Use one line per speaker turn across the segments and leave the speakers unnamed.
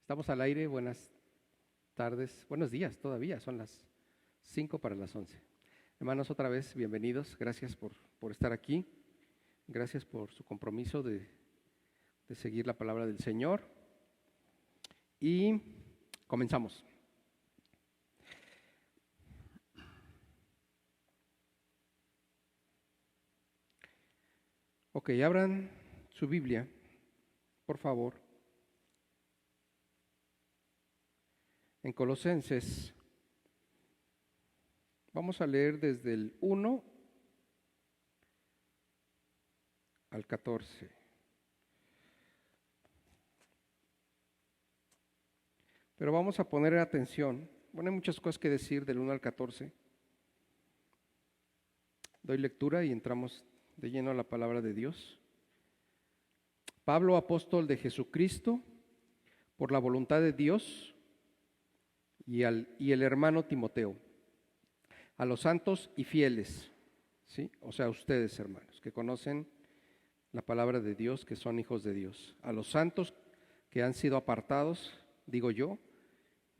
Estamos al aire, buenas tardes, buenos días todavía, son las 5 para las 11. Hermanos, otra vez, bienvenidos, gracias por estar aquí, gracias por su compromiso de seguir la palabra del Señor. Y comenzamos. Ok, abran su Biblia, por favor, en Colosenses. Vamos a leer desde el 1 al 14. Pero vamos a poner atención. Bueno, hay muchas cosas que decir del 1 al 14. Doy lectura y entramos de lleno a la palabra de Dios. Pablo, apóstol de Jesucristo, por la voluntad de Dios, y el hermano Timoteo, a los santos y fieles, ¿sí? O sea, ustedes, hermanos, que conocen la palabra de Dios, que son hijos de Dios, a los santos que han sido apartados, digo yo,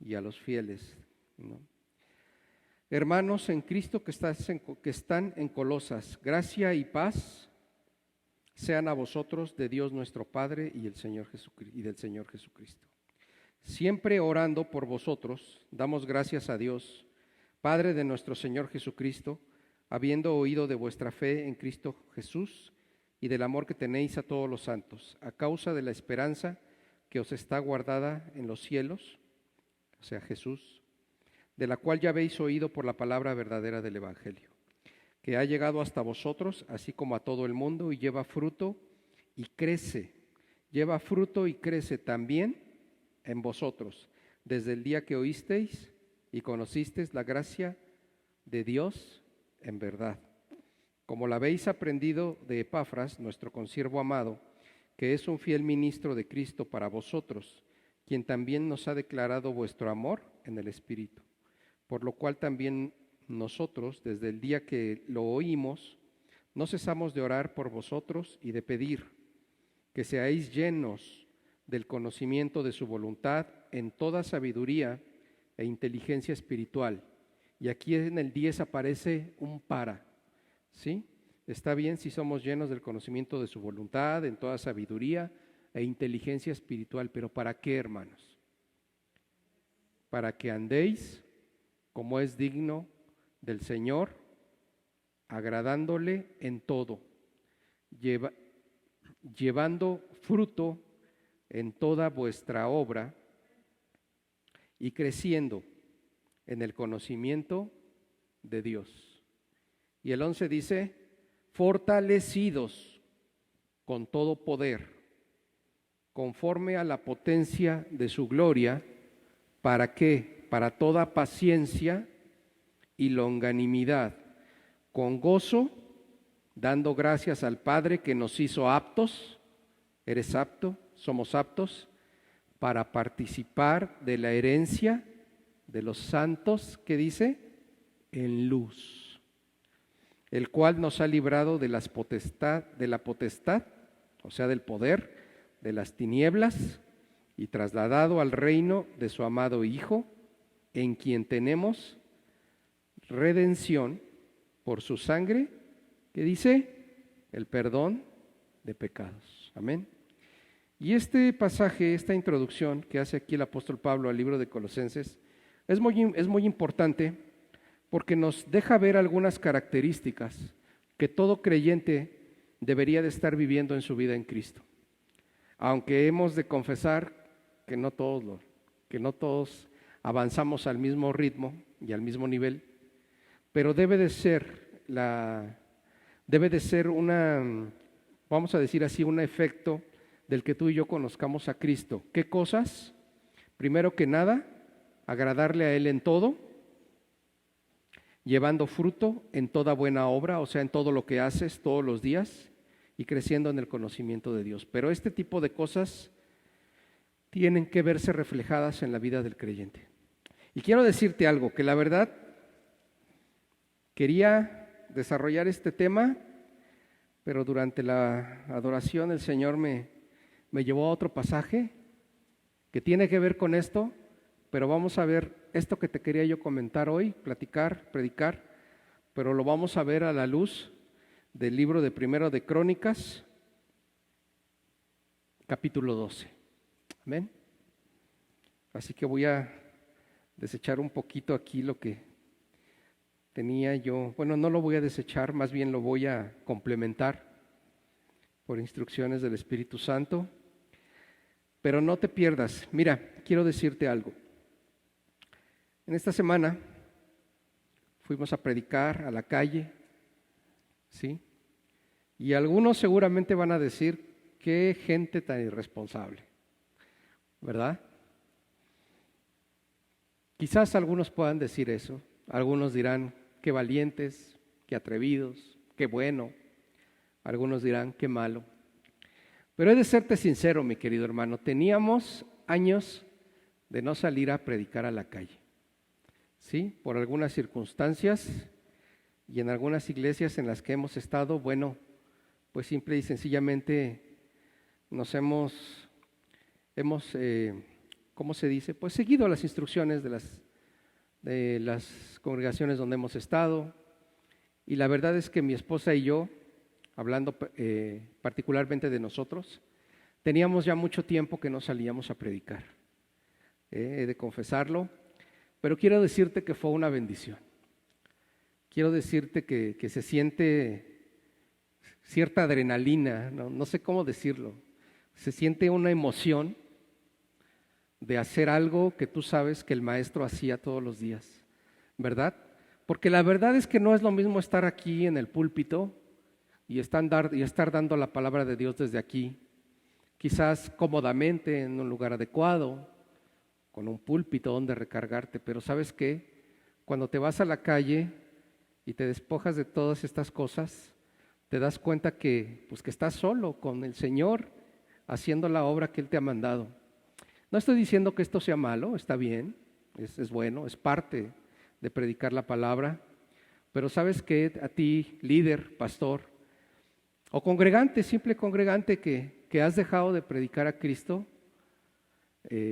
y a los fieles, ¿no? Hermanos en Cristo que están en Colosas, gracia y paz sean a vosotros de Dios nuestro Padre y del Señor Jesucristo. Siempre orando por vosotros, damos gracias a Dios, Padre de nuestro Señor Jesucristo, habiendo oído de vuestra fe en Cristo Jesús y del amor que tenéis a todos los santos, a causa de la esperanza que os está guardada en los cielos, o sea, Jesús, de la cual ya habéis oído por la palabra verdadera del Evangelio, que ha llegado hasta vosotros, así como a todo el mundo, y lleva fruto y crece también en vosotros, desde el día que oísteis y conocisteis la gracia de Dios en verdad, como la habéis aprendido de Epafras, nuestro consiervo amado, que es un fiel ministro de Cristo para vosotros, quien también nos ha declarado vuestro amor en el Espíritu, por lo cual también nosotros, desde el día que lo oímos, no cesamos de orar por vosotros y de pedir que seáis llenos del conocimiento de su voluntad en toda sabiduría e inteligencia espiritual. Y aquí en el 10 aparece un para, ¿sí? Está bien si somos llenos del conocimiento de su voluntad en toda sabiduría e inteligencia espiritual, pero ¿para qué, hermanos? Para que andéis como es digno del Señor, agradándole en todo, llevando fruto en toda vuestra obra y creciendo en el conocimiento de Dios. Y el 11 dice, fortalecidos con todo poder, conforme a la potencia de su gloria, ¿para qué? Para toda paciencia y longanimidad, con gozo, dando gracias al Padre que nos hizo aptos, eres apto, somos aptos, para participar de la herencia de los santos, ¿qué dice? En luz, el cual nos ha librado de la potestad, o sea, del poder de las tinieblas, y trasladado al reino de su amado Hijo, en quien tenemos redención por su sangre, que dice, el perdón de pecados. Amén. Y este pasaje, esta introducción que hace aquí el apóstol Pablo al libro de Colosenses, es muy importante porque nos deja ver algunas características que todo creyente debería de estar viviendo en su vida en Cristo. Aunque hemos de confesar que no todos avanzamos al mismo ritmo y al mismo nivel, pero debe de ser vamos a decir así, un efecto del que tú y yo conozcamos a Cristo. ¿Qué cosas? Primero que nada, agradarle a Él en todo, llevando fruto en toda buena obra, o sea, en todo lo que haces todos los días y creciendo en el conocimiento de Dios. Pero este tipo de cosas tienen que verse reflejadas en la vida del creyente. Y quiero decirte algo, que la verdad quería desarrollar este tema, pero durante la adoración el Señor me llevó a otro pasaje que tiene que ver con esto, pero vamos a ver esto que te quería yo comentar hoy, platicar, predicar, pero lo vamos a ver a la luz del libro de Primero de Crónicas, capítulo 12. Amén. Así que voy a desechar un poquito aquí lo que tenía yo. Bueno, no lo voy a desechar, más bien lo voy a complementar por instrucciones del Espíritu Santo. Pero no te pierdas. Mira, quiero decirte algo. En esta semana fuimos a predicar a la calle, ¿sí? Y algunos seguramente van a decir, qué gente tan irresponsable, ¿verdad? Quizás algunos puedan decir eso, algunos dirán, qué valientes, qué atrevidos, qué bueno, algunos dirán, qué malo. Pero he de serte sincero, mi querido hermano, teníamos años de no salir a predicar a la calle, ¿sí? Por algunas circunstancias y en algunas iglesias en las que hemos estado, bueno, pues simple y sencillamente nos hemos ¿cómo se dice? Pues seguido las instrucciones de las congregaciones donde hemos estado. Y la verdad es que mi esposa y yo, hablando particularmente de nosotros, teníamos ya mucho tiempo que no salíamos a predicar. He de confesarlo, pero quiero decirte que fue una bendición. Quiero decirte que se siente cierta adrenalina, no sé cómo decirlo. Se siente una emoción de hacer algo que tú sabes que el maestro hacía todos los días, ¿verdad? Porque la verdad es que no es lo mismo estar aquí en el púlpito y estar dando la palabra de Dios desde aquí, quizás cómodamente en un lugar adecuado, con un púlpito donde recargarte, pero ¿sabes qué? Cuando te vas a la calle y te despojas de todas estas cosas, te das cuenta que estás solo con el Señor haciendo la obra que Él te ha mandado. No estoy diciendo que esto sea malo, está bien, es bueno, es parte de predicar la palabra, pero ¿sabes qué? A ti, líder, pastor, o congregante, simple congregante que has dejado de predicar a Cristo,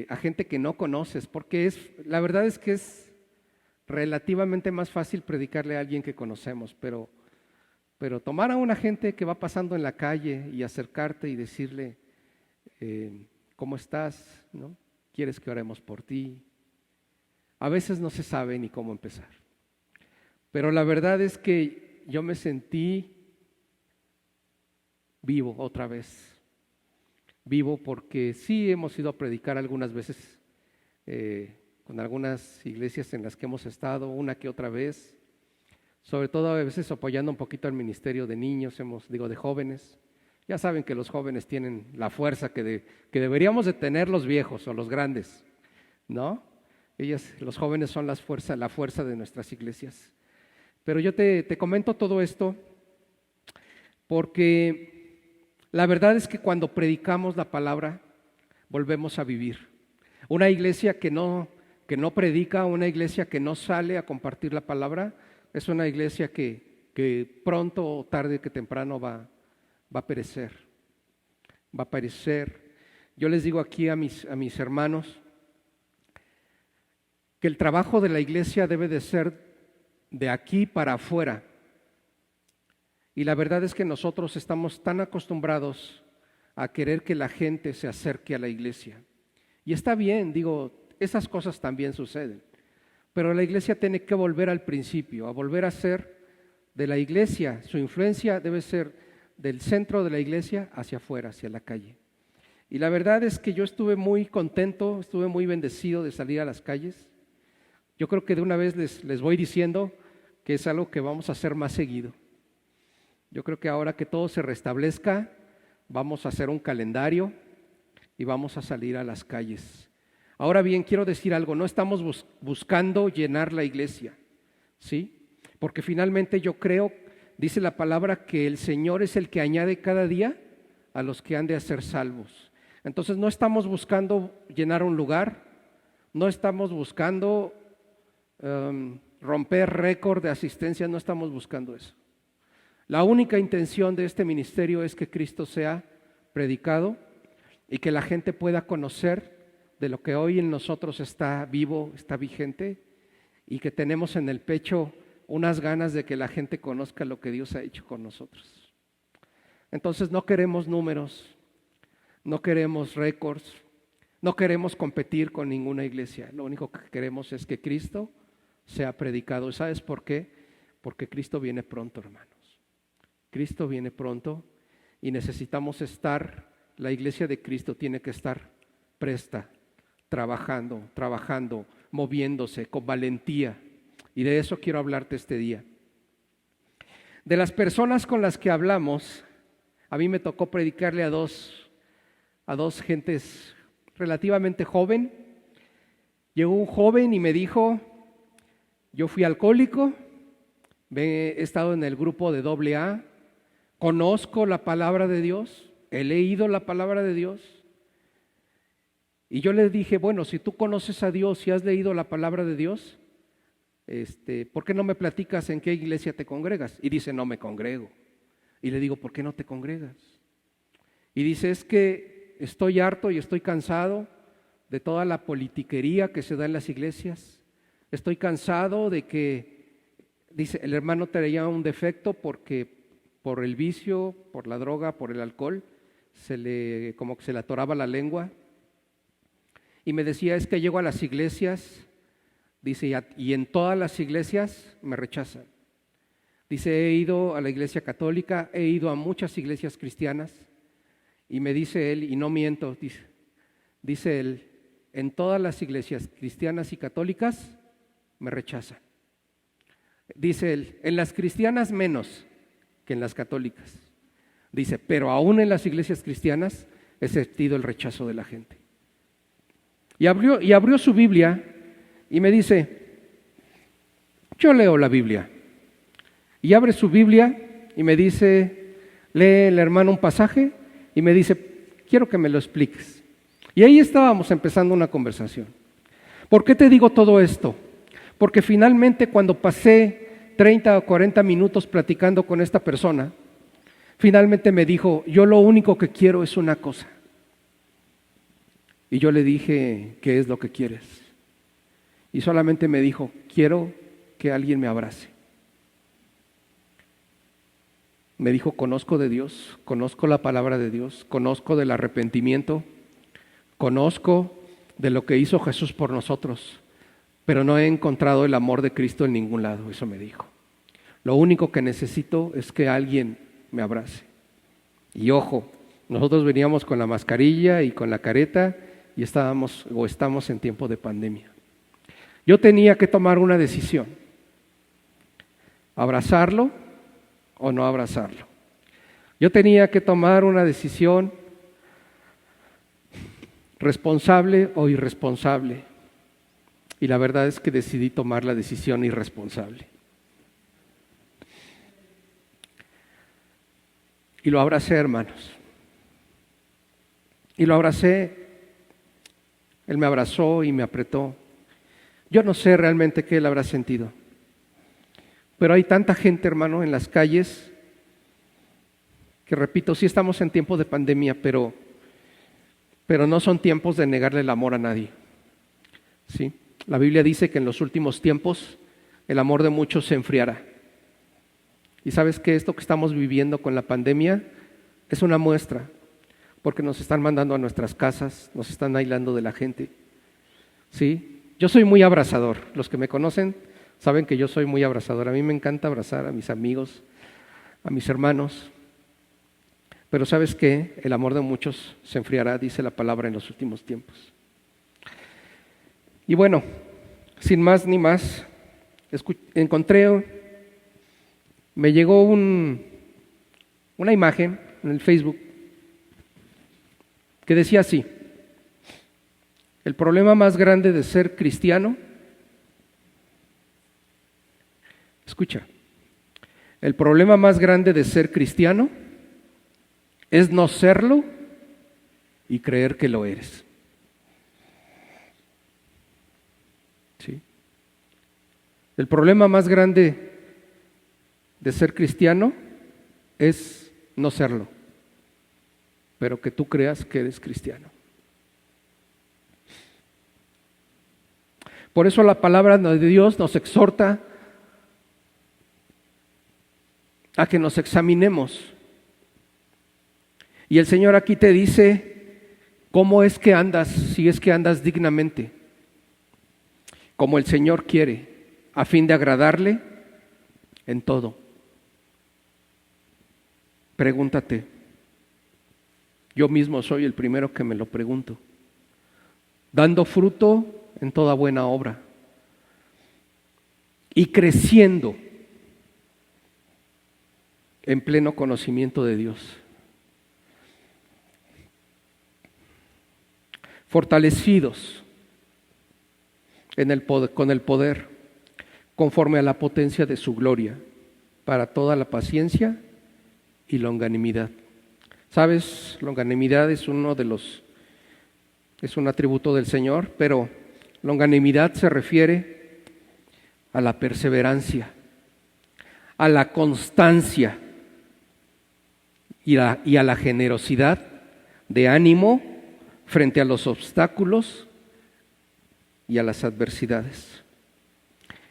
a gente que no conoces, porque la verdad es que es relativamente más fácil predicarle a alguien que conocemos, pero tomar a una gente que va pasando en la calle y acercarte y decirle, ¿cómo estás? ¿No? ¿Quieres que oremos por ti? A veces no se sabe ni cómo empezar. Pero la verdad es que yo me sentí vivo otra vez. Vivo porque sí hemos ido a predicar algunas veces con algunas iglesias en las que hemos estado, una que otra vez. Sobre todo a veces apoyando un poquito al ministerio de niños, de jóvenes. Ya saben que los jóvenes tienen la fuerza que deberíamos de tener los viejos o los grandes, ¿no? Los jóvenes son la fuerza de nuestras iglesias. Pero yo te comento todo esto porque la verdad es que cuando predicamos la palabra, volvemos a vivir. Una iglesia que no predica, una iglesia que no sale a compartir la palabra, es una iglesia que pronto o tarde que temprano va a perecer, va a perecer. Yo les digo aquí a mis hermanos que el trabajo de la iglesia debe de ser de aquí para afuera. Y la verdad es que nosotros estamos tan acostumbrados a querer que la gente se acerque a la iglesia. Y está bien, esas cosas también suceden. Pero la iglesia tiene que volver al principio, a volver a ser de la iglesia. Su influencia debe ser del centro de la iglesia hacia afuera, hacia la calle. Y la verdad es que yo estuve muy contento, estuve muy bendecido de salir a las calles. Yo creo que de una vez les voy diciendo que es algo que vamos a hacer más seguido. Yo creo que ahora que todo se restablezca, vamos a hacer un calendario y vamos a salir a las calles. Ahora bien, quiero decir algo, no estamos buscando llenar la iglesia, ¿sí? Porque finalmente yo creo, dice la palabra, que el Señor es el que añade cada día a los que han de ser salvos. Entonces no estamos buscando llenar un lugar, no estamos buscando romper récord de asistencia, no estamos buscando eso. La única intención de este ministerio es que Cristo sea predicado y que la gente pueda conocer de lo que hoy en nosotros está vivo, está vigente, y que tenemos en el pecho unas ganas de que la gente conozca lo que Dios ha hecho con nosotros. Entonces no queremos números, no queremos récords, no queremos competir con ninguna iglesia. Lo único que queremos es que Cristo sea predicado. ¿Sabes por qué? Porque Cristo viene pronto, hermanos. Cristo viene pronto y necesitamos estar, la iglesia de Cristo tiene que estar presta, trabajando, moviéndose con valentía. Y de eso quiero hablarte este día. De las personas con las que hablamos, a mí me tocó predicarle a dos gentes relativamente joven. Llegó un joven y me dijo: yo fui alcohólico, he estado en el grupo de AA, conozco la palabra de Dios, he leído la palabra de Dios. Y yo le dije: bueno, si tú conoces a Dios y has leído la palabra de Dios, ¿por qué no me platicas en qué iglesia te congregas? Y dice: no me congrego. Y le digo: ¿por qué no te congregas? Y dice: es que estoy harto y estoy cansado de toda la politiquería que se da en las iglesias. Estoy cansado de que, dice, el hermano traía un defecto porque por el vicio, por la droga, por el alcohol, como que se le atoraba la lengua. Y me decía: es que llego a las iglesias, dice, y en todas las iglesias me rechazan. Dice: he ido a la iglesia católica, he ido a muchas iglesias cristianas, y me dice él, y no miento, dice él, en todas las iglesias cristianas y católicas me rechazan. Dice él: en las cristianas menos que en las católicas. Dice: pero aún en las iglesias cristianas he sentido el rechazo de la gente. Y abrió su Biblia y me dice: yo leo la Biblia. Y abre su Biblia y me dice, lee el hermano un pasaje y me dice: quiero que me lo expliques. Y ahí estábamos empezando una conversación. ¿Por qué te digo todo esto? Porque finalmente, cuando pasé 30 o 40 minutos platicando con esta persona, finalmente me dijo: yo lo único que quiero es una cosa. Y yo le dije: ¿qué es lo que quieres? Y solamente me dijo: quiero que alguien me abrace. Me dijo: conozco de Dios, conozco la palabra de Dios, conozco del arrepentimiento, conozco de lo que hizo Jesús por nosotros, pero no he encontrado el amor de Cristo en ningún lado. Eso me dijo. Lo único que necesito es que alguien me abrace. Y ojo, nosotros veníamos con la mascarilla y con la careta y estamos en tiempo de pandemia. Yo tenía que tomar una decisión: abrazarlo o no abrazarlo. Yo tenía que tomar una decisión responsable o irresponsable. Y la verdad es que decidí tomar la decisión irresponsable. Y lo abracé, hermanos. Y lo abracé. Él me abrazó y me apretó. Yo no sé realmente qué él habrá sentido. Pero hay tanta gente, hermano, en las calles, que repito, sí estamos en tiempo de pandemia, pero no son tiempos de negarle el amor a nadie. ¿Sí? La Biblia dice que en los últimos tiempos el amor de muchos se enfriará. Y sabes que esto que estamos viviendo con la pandemia es una muestra, porque nos están mandando a nuestras casas, nos están aislando de la gente. ¿Sí? Yo soy muy abrazador. Los que me conocen saben que yo soy muy abrazador. A mí me encanta abrazar a mis amigos, a mis hermanos. Pero ¿sabes qué? El amor de muchos se enfriará, dice la palabra, en los últimos tiempos. Y bueno, sin más ni más, me llegó una imagen en el Facebook que decía así: el problema más grande de ser cristiano, escucha, el problema más grande de ser cristiano es no serlo y creer que lo eres. ¿Sí? El problema más grande de ser cristiano es no serlo, pero que tú creas que eres cristiano. Por eso la palabra de Dios nos exhorta a que nos examinemos. Y el Señor aquí te dice cómo es que andas, si es que andas dignamente, como el Señor quiere, a fin de agradarle en todo. Pregúntate. Yo mismo soy el primero que me lo pregunto. Dando fruto en toda buena obra y creciendo en pleno conocimiento de Dios. Fortalecidos con el poder, conforme a la potencia de su gloria, para toda la paciencia y longanimidad. ¿Sabes? Longanimidad es un atributo del Señor, pero longanimidad se refiere a la perseverancia, a la constancia y a la generosidad de ánimo frente a los obstáculos y a las adversidades.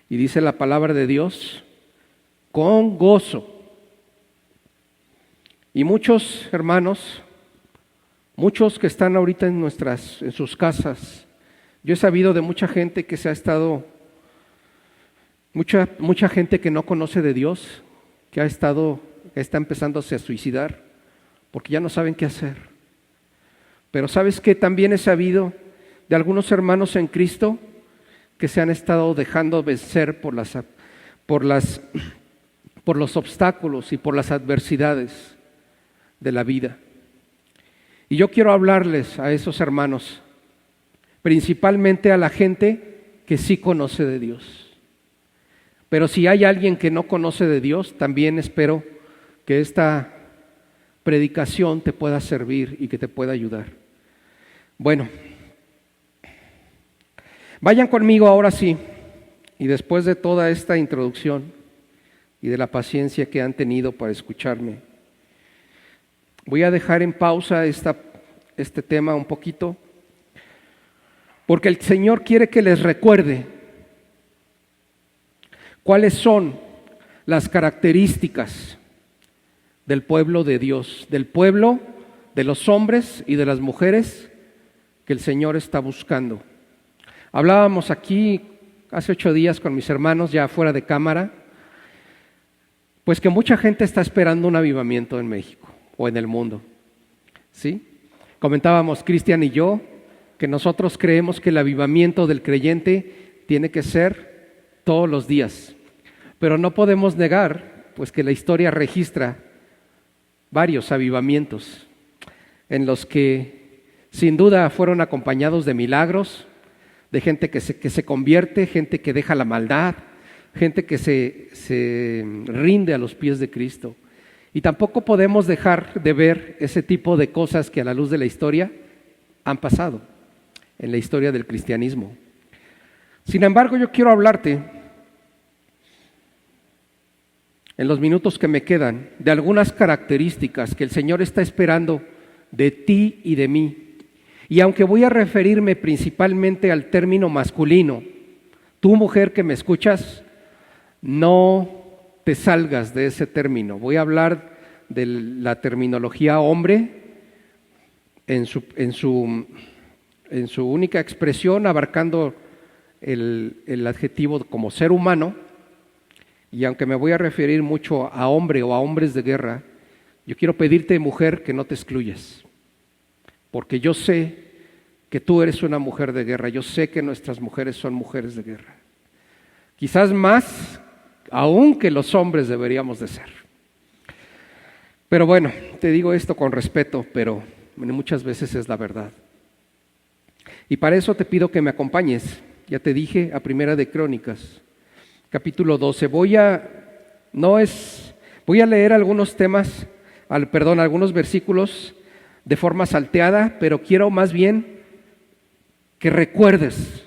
Y dice la palabra de Dios, con gozo. Y muchos hermanos, muchos que están ahorita en sus casas, yo he sabido de mucha gente que mucha gente que no conoce de Dios, que está empezándose a suicidar, porque ya no saben qué hacer. Pero ¿sabes qué? También he sabido de algunos hermanos en Cristo que se han estado dejando vencer por los obstáculos y por las adversidades de la vida. Y yo quiero hablarles a esos hermanos, principalmente a la gente que sí conoce de Dios. Pero si hay alguien que no conoce de Dios, también espero que esta predicación te pueda servir y que te pueda ayudar. Bueno, vayan conmigo ahora sí, y después de toda esta introducción y de la paciencia que han tenido para escucharme, voy a dejar en pausa este tema un poquito, porque el Señor quiere que les recuerde cuáles son las características del pueblo de Dios, del pueblo de los hombres y de las mujeres que el Señor está buscando. Hablábamos aquí hace 8 días con mis hermanos ya fuera de cámara, pues que mucha gente está esperando un avivamiento en México o en el mundo, ¿sí? Comentábamos Cristian y yo que nosotros creemos que el avivamiento del creyente tiene que ser todos los días, pero no podemos negar pues que la historia registra varios avivamientos en los que sin duda fueron acompañados de milagros, de gente que se convierte, gente que deja la maldad, gente que se rinde a los pies de Cristo. Y tampoco podemos dejar de ver ese tipo de cosas que a la luz de la historia han pasado en la historia del cristianismo. Sin embargo, yo quiero hablarte en los minutos que me quedan de algunas características que el Señor está esperando de ti y de mí. Y aunque voy a referirme principalmente al término masculino, tú mujer que me escuchas, no te salgas de ese término. Voy a hablar de la terminología hombre en su única expresión, abarcando el adjetivo como ser humano. Y aunque me voy a referir mucho a hombre o a hombres de guerra, yo quiero pedirte, mujer, que no te excluyas, porque yo sé que tú eres una mujer de guerra, yo sé que nuestras mujeres son mujeres de guerra, quizás más aún que los hombres deberíamos de ser. Pero bueno, te digo esto con respeto, pero muchas veces es la verdad. Y para eso te pido que me acompañes, ya te dije, a Primera de Crónicas, capítulo 12. Voy a leer algunos versículos de forma salteada, pero quiero más bien que recuerdes.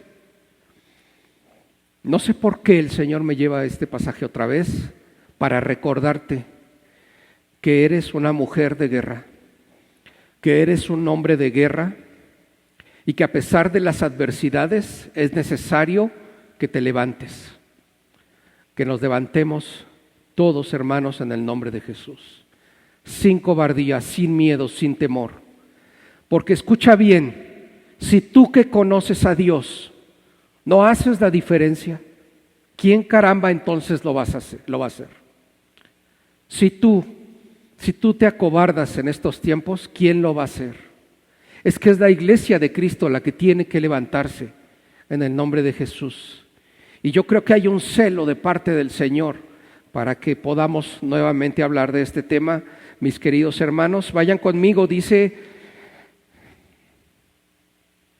No sé por qué el Señor me lleva a este pasaje otra vez, para recordarte que eres una mujer de guerra, que eres un hombre de guerra, y que a pesar de las adversidades es necesario que te levantes, que nos levantemos todos, hermanos, en el nombre de Jesús, sin cobardía, sin miedo, sin temor. Porque escucha bien, si tú que conoces a Dios no haces la diferencia, ¿quién caramba entonces lo va a hacer? Si tú te acobardas en estos tiempos, ¿quién lo va a hacer? Es que es la iglesia de Cristo la que tiene que levantarse en el nombre de Jesús. Y yo creo que hay un celo de parte del Señor para que podamos nuevamente hablar de este tema. Mis queridos hermanos, vayan conmigo,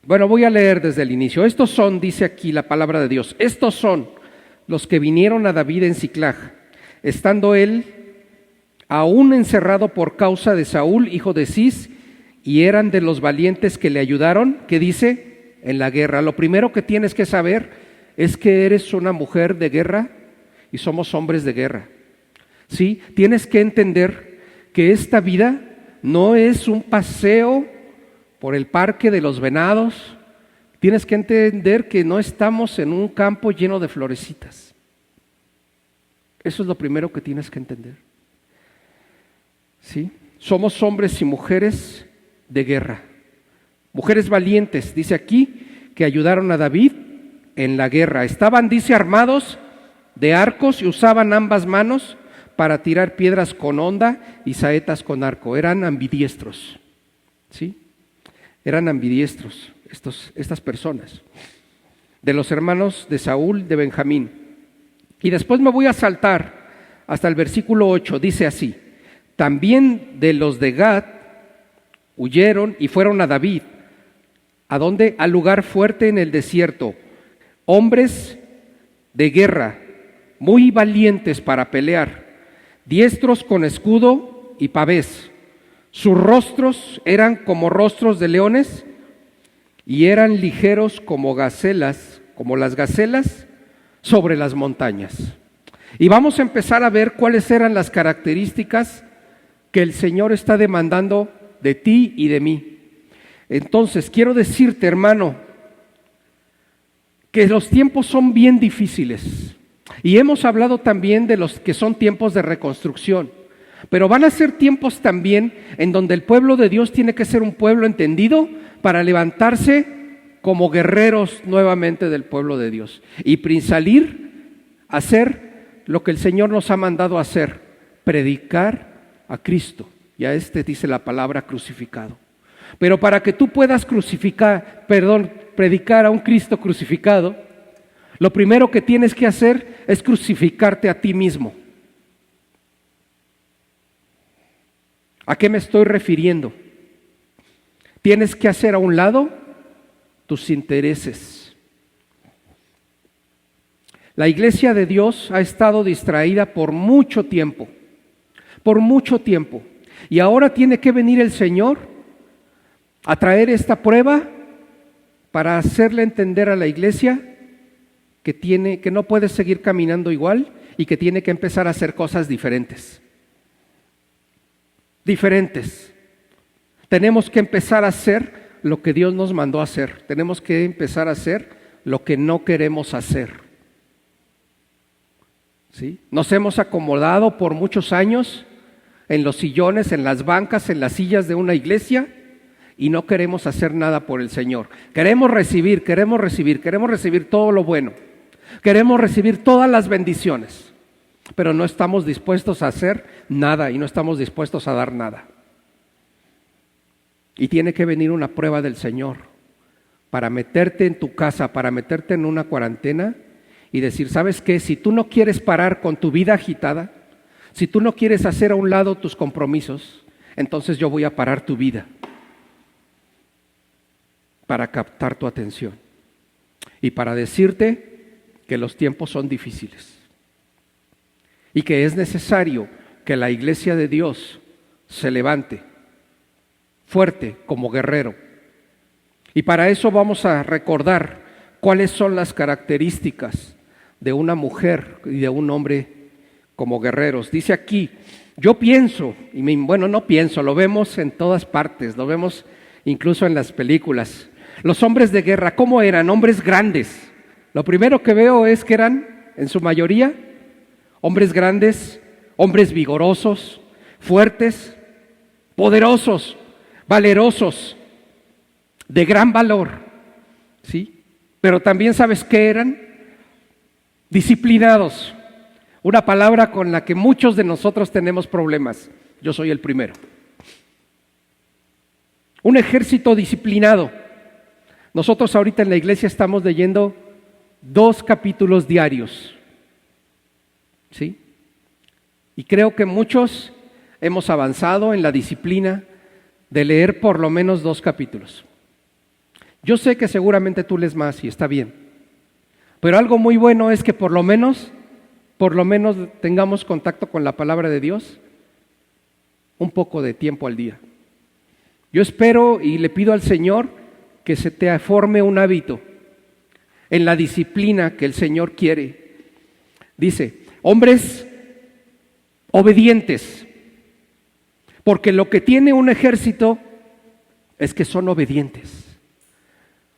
voy a leer desde el inicio. Estos son, dice aquí la palabra de Dios, estos son los que vinieron a David en Siclag, estando él aún encerrado por causa de Saúl, hijo de Cis, y eran de los valientes que le ayudaron, ¿qué dice? En la guerra. Lo primero que tienes que saber es que eres una mujer de guerra y somos hombres de guerra. ¿Sí? Tienes que entender que esta vida no es un paseo por el parque de los venados. Tienes que entender que no estamos en un campo lleno de florecitas. Eso es lo primero que tienes que entender. ¿Sí? Somos hombres y mujeres de guerra. Mujeres valientes, dice aquí, que ayudaron a David en la guerra. Estaban, dice, armados de arcos y usaban ambas manos para tirar piedras con honda y saetas con arco. Eran ambidiestros. ¿Sí? Eran ambidiestros estas personas. De los hermanos de Saúl, de Benjamín. Y después me voy a saltar hasta el versículo 8. Dice así: también de los de Gad huyeron y fueron a David. ¿A dónde? Al lugar fuerte en el desierto. Hombres de guerra, muy valientes para pelear, diestros con escudo y pavés. Sus rostros eran como rostros de leones y eran ligeros como gacelas, como las gacelas sobre las montañas. Y vamos a empezar a ver cuáles eran las características que el Señor está demandando de ti y de mí. Entonces, quiero decirte, hermano, que los tiempos son bien difíciles. Y hemos hablado también de los que son tiempos de reconstrucción. Pero van a ser tiempos también en donde el pueblo de Dios tiene que ser un pueblo entendido para levantarse como guerreros nuevamente del pueblo de Dios. Y salir a hacer lo que el Señor nos ha mandado a hacer, predicar a Cristo. Y a dice la palabra crucificado. Pero para que tú puedas predicar a un Cristo crucificado, lo primero que tienes que hacer es crucificarte a ti mismo. ¿A qué me estoy refiriendo? Tienes que hacer a un lado tus intereses. La iglesia de Dios ha estado distraída por mucho tiempo, y ahora tiene que venir el Señor a traer esta prueba para hacerle entender a la iglesia que no puede seguir caminando igual y que tiene que empezar a hacer cosas diferentes. Tenemos que empezar a hacer lo que Dios nos mandó a hacer. Tenemos que empezar a hacer lo que no queremos hacer. ¿Sí? Nos hemos acomodado por muchos años en los sillones, en las bancas, en las sillas de una iglesia y no queremos hacer nada por el Señor. Queremos recibir todo lo bueno. Queremos recibir todas las bendiciones, pero no estamos dispuestos a hacer nada y no estamos dispuestos a dar nada. Y tiene que venir una prueba del Señor para meterte en tu casa, para meterte en una cuarentena y decir, ¿sabes qué? Si tú no quieres parar con tu vida agitada, si tú no quieres hacer a un lado tus compromisos, entonces yo voy a parar tu vida para captar tu atención y para decirte que los tiempos son difíciles y que es necesario que la iglesia de Dios se levante fuerte como guerrero. Y para eso vamos a recordar cuáles son las características de una mujer y de un hombre como guerreros. Dice aquí, yo pienso, lo vemos en todas partes, lo vemos incluso en las películas. Los hombres de guerra, ¿cómo eran? Hombres grandes, Lo primero que veo es que eran, en su mayoría, hombres grandes, hombres vigorosos, fuertes, poderosos, valerosos, de gran valor, ¿sí? Pero también, ¿sabes qué eran? Disciplinados. Una palabra con la que muchos de nosotros tenemos problemas. Yo soy el primero. Un ejército disciplinado. Nosotros ahorita en la iglesia estamos leyendo 2 capítulos diarios, ¿sí? Y creo que muchos hemos avanzado en la disciplina de leer por lo menos 2 capítulos. Yo sé que seguramente tú lees más y está bien, pero algo muy bueno es que por lo menos tengamos contacto con la palabra de Dios un poco de tiempo al día. Yo espero y le pido al Señor que se te forme un hábito en la disciplina que el Señor quiere. Dice, hombres obedientes, porque lo que tiene un ejército es que son obedientes.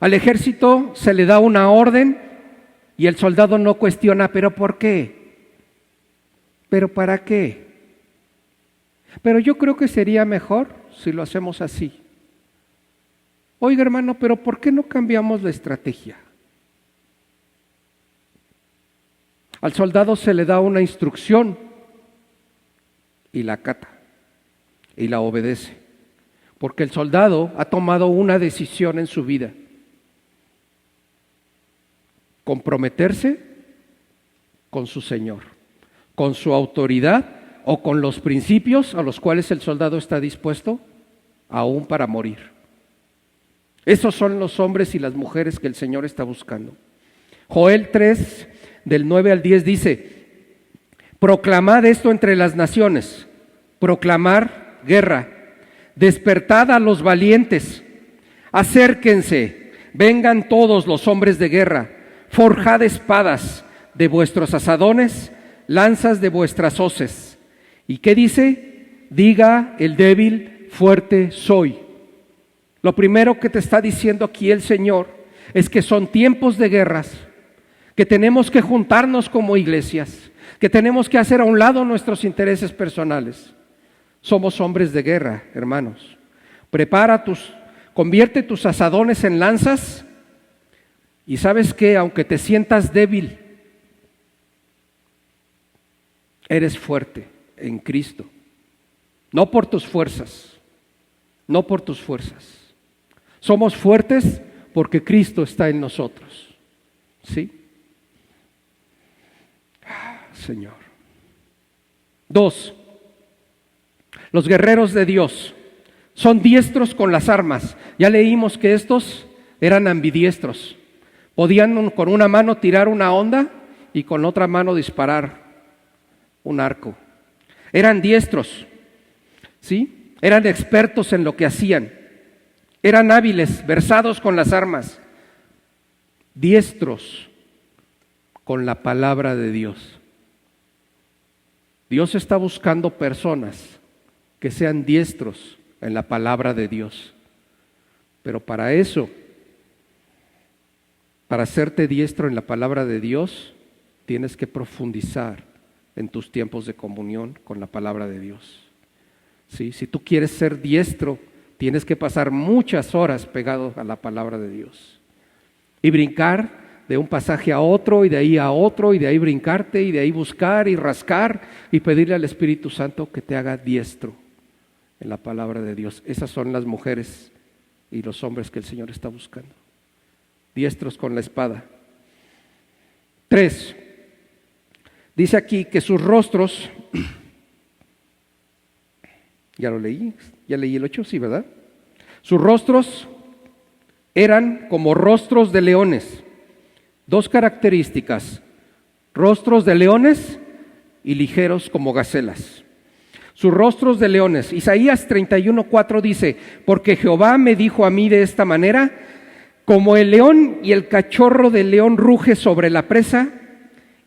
Al ejército se le da una orden y el soldado no cuestiona, ¿pero por qué? ¿Pero para qué? Pero yo creo que sería mejor si lo hacemos así. Oiga, hermano, pero ¿por qué no cambiamos la estrategia? Al soldado se le da una instrucción y la acata y la obedece, porque el soldado ha tomado una decisión en su vida: comprometerse con su Señor, con su autoridad o con los principios a los cuales el soldado está dispuesto aún para morir. Esos son los hombres y las mujeres que el Señor está buscando. Joel 3, del 9 al 10 dice, proclamad esto entre las naciones, proclamar guerra, despertad a los valientes, acérquense, vengan todos los hombres de guerra, forjad espadas de vuestros asadones, lanzas de vuestras hoces. ¿Y qué dice? Diga el débil, fuerte soy. Lo primero que te está diciendo aquí el Señor es que son tiempos de guerras, que tenemos que juntarnos como iglesias, que tenemos que hacer a un lado nuestros intereses personales. Somos hombres de guerra, hermanos. Convierte tus asadones en lanzas y ¿sabes qué? Aunque te sientas débil, eres fuerte en Cristo. No por tus fuerzas, no por tus fuerzas. Somos fuertes porque Cristo está en nosotros. ¿Sí? Señor. 2. Los guerreros de Dios son diestros con las armas. Ya leímos que estos eran ambidiestros. Podían con una mano tirar una honda y con otra mano disparar un arco. Eran diestros, ¿sí? Eran expertos en lo que hacían. Eran hábiles, versados con las armas, diestros con la palabra de Dios. Dios está buscando personas que sean diestros en la palabra de Dios. Pero para eso, para hacerte diestro en la palabra de Dios, tienes que profundizar en tus tiempos de comunión con la palabra de Dios. ¿Sí? Si tú quieres ser diestro, tienes que pasar muchas horas pegado a la palabra de Dios y brincar de un pasaje a otro y de ahí a otro y de ahí brincarte y de ahí buscar y rascar y pedirle al Espíritu Santo que te haga diestro en la palabra de Dios. Esas son las mujeres y los hombres que el Señor está buscando. Diestros con la espada. 3. Dice aquí que sus rostros, ya lo leí, ya leí el 8, sí, ¿verdad? Sus rostros eran como rostros de leones. 2 características: rostros de leones y ligeros como gacelas. Sus rostros de leones. Isaías 31:4 dice, porque Jehová me dijo a mí de esta manera, como el león y el cachorro del león ruge sobre la presa,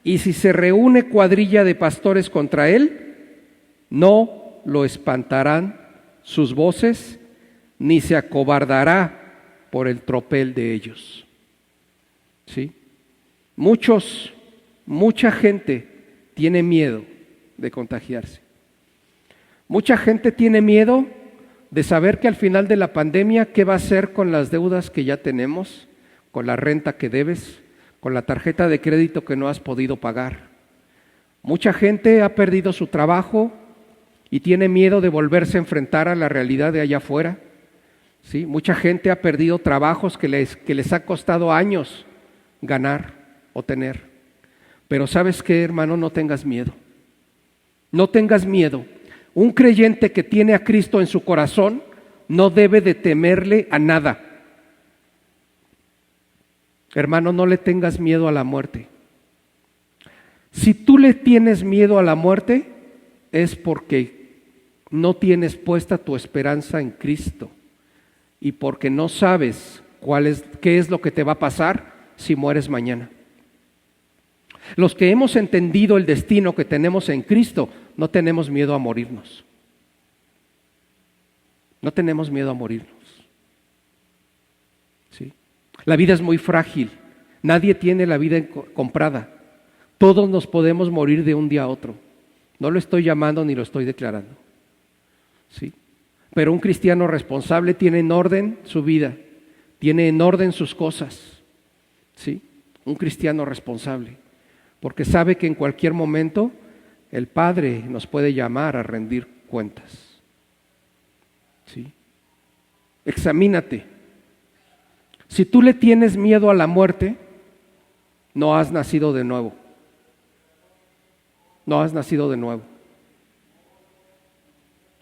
y si se reúne cuadrilla de pastores contra él, no lo espantarán sus voces, ni se acobardará por el tropel de ellos. ¿Sí? Mucha gente tiene miedo de contagiarse. Mucha gente tiene miedo de saber que al final de la pandemia, ¿qué va a hacer con las deudas que ya tenemos, con la renta que debes, con la tarjeta de crédito que no has podido pagar? Mucha gente ha perdido su trabajo y tiene miedo de volverse a enfrentar a la realidad de allá afuera. ¿Sí? Mucha gente ha perdido trabajos que les ha costado años ganar o tener. Pero ¿sabes qué, hermano? No tengas miedo. No tengas miedo. Un creyente que tiene a Cristo en su corazón no debe de temerle a nada. Hermano, no le tengas miedo a la muerte. Si tú le tienes miedo a la muerte, es porque no tienes puesta tu esperanza en Cristo y porque no sabes qué es lo que te va a pasar si mueres mañana. Los que hemos entendido el destino que tenemos en Cristo, no tenemos miedo a morirnos. No tenemos miedo a morirnos. ¿Sí? La vida es muy frágil. Nadie tiene la vida comprada. Todos nos podemos morir de un día a otro. No lo estoy llamando ni lo estoy declarando. ¿Sí? Pero un cristiano responsable tiene en orden su vida, tiene en orden sus cosas. ¿Sí? Un cristiano responsable, porque sabe que en cualquier momento el Padre nos puede llamar a rendir cuentas. ¿Sí? Examínate. Si tú le tienes miedo a la muerte, no has nacido de nuevo. No has nacido de nuevo.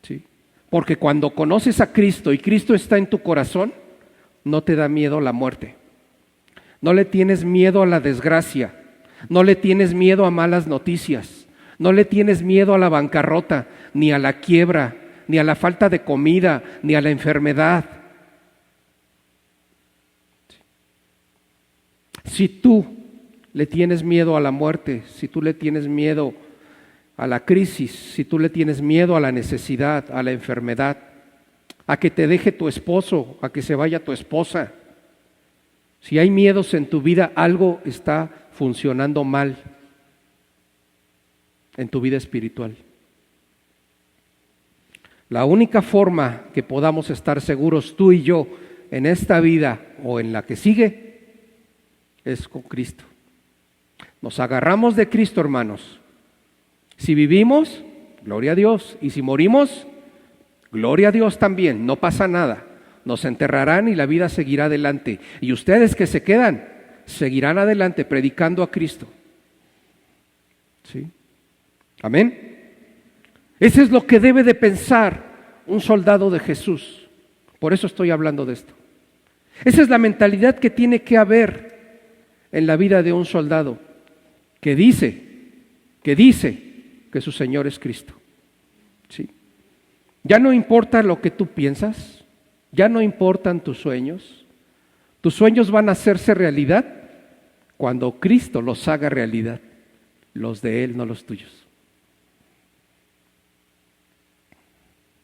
¿Sí? Porque cuando conoces a Cristo y Cristo está en tu corazón, no te da miedo la muerte. No le tienes miedo a la desgracia. No le tienes miedo a malas noticias. No le tienes miedo a la bancarrota, ni a la quiebra, ni a la falta de comida, ni a la enfermedad. Si tú le tienes miedo a la muerte, si tú le tienes miedo a la crisis, si tú le tienes miedo a la necesidad, a la enfermedad, a que te deje tu esposo, a que se vaya tu esposa, si hay miedos en tu vida, algo está funcionando mal en tu vida espiritual. La única forma que podamos estar seguros tú y yo en esta vida o en la que sigue es con Cristo. Nos agarramos de Cristo, hermanos. Si vivimos, gloria a Dios. Y si morimos, gloria a Dios también. No pasa nada. Nos enterrarán y la vida seguirá adelante. Y ustedes que se quedan, seguirán adelante predicando a Cristo. ¿Sí? Amén. Eso es lo que debe de pensar un soldado de Jesús. Por eso estoy hablando de esto. Esa es la mentalidad que tiene que haber en la vida de un soldado que dice que su Señor es Cristo. ¿Sí? Ya no importa lo que tú piensas, ya no importan tus sueños van a hacerse realidad cuando Cristo los haga realidad, los de Él, no los tuyos.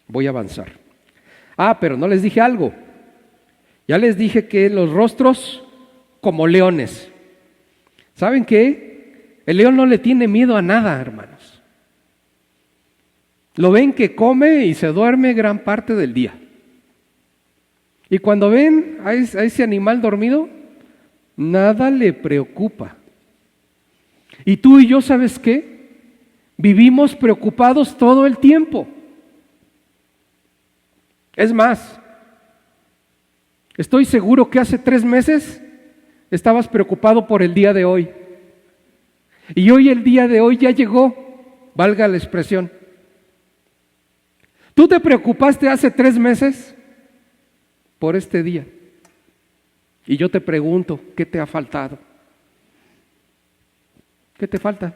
Voy a avanzar. Pero no les dije algo. Ya les dije que los rostros como leones. ¿Saben qué? El león no le tiene miedo a nada, hermanos. Lo ven que come y se duerme gran parte del día. Y cuando ven a ese animal dormido, nada le preocupa. Y tú y yo, ¿sabes qué? Vivimos preocupados todo el tiempo. Es más, estoy seguro que hace 3 meses estabas preocupado por el día de hoy. Y hoy el día de hoy ya llegó, valga la expresión. ¿Tú te preocupaste hace 3 meses por este día? Y yo te pregunto, ¿qué te ha faltado? ¿Qué te falta?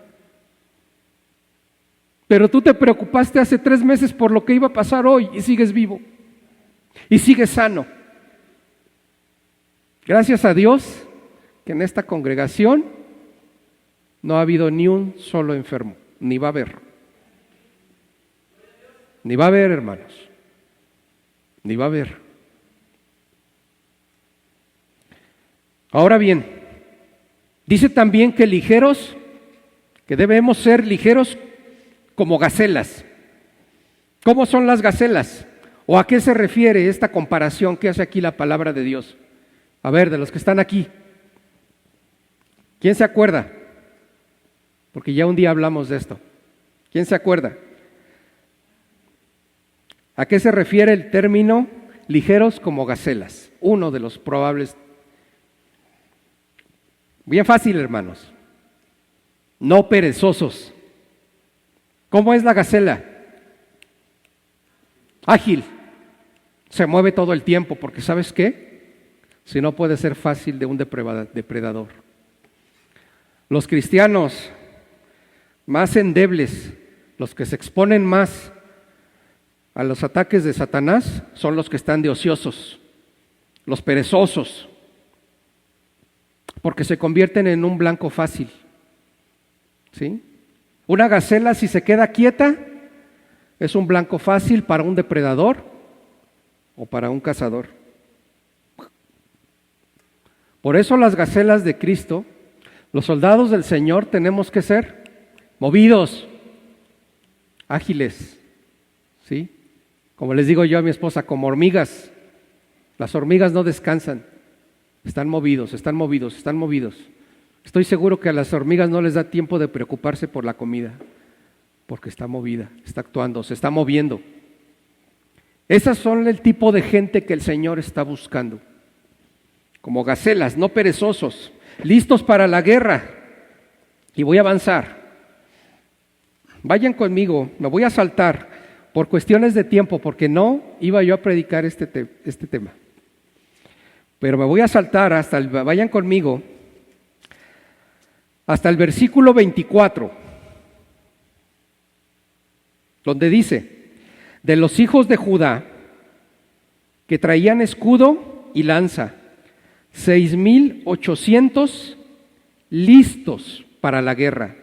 Pero tú te preocupaste hace 3 meses por lo que iba a pasar hoy y sigues vivo. Y sigues sano. Gracias a Dios que en esta congregación no ha habido ni un solo enfermo, ni va a haber. Ni va a haber, hermanos. Ni va a haber. Ahora bien, Dice también que ligeros, que debemos ser ligeros como gacelas. ¿Cómo son las gacelas? ¿O a qué se refiere esta comparación que hace aquí la palabra de Dios? A ver, de los que están aquí, ¿quién se acuerda? Porque ya un día hablamos de esto. ¿Quién se acuerda? ¿A qué se refiere el término ligeros como gacelas? Uno de los probables. Bien fácil, hermanos. No perezosos. ¿Cómo es la gacela? Ágil. Se mueve todo el tiempo, porque ¿sabes qué? Si no, puede ser fácil de un depredador. Los cristianos más endebles, los que se exponen más a los ataques de Satanás, son los que están de ociosos, los perezosos, porque se convierten en un blanco fácil. ¿Sí? Una gacela, si se queda quieta, es un blanco fácil para un depredador o para un cazador. Por eso las gacelas de Cristo, los soldados del Señor, tenemos que ser movidos, ágiles, ¿sí? Como les digo yo a mi esposa, como hormigas. Las hormigas no descansan, están movidos, están movidos, están movidos. Estoy seguro que a las hormigas no les da tiempo de preocuparse por la comida, porque está movida, está actuando, se está moviendo. Esas son el tipo de gente que el Señor está buscando. Como gacelas, no perezosos, listos para la guerra. Y voy a avanzar. Vayan conmigo, me voy a saltar por cuestiones de tiempo, porque no iba yo a predicar este tema. Pero me voy a saltar vayan conmigo, hasta el versículo 24, donde dice, de los hijos de Judá, que traían escudo y lanza, 6,800 listos para la guerra.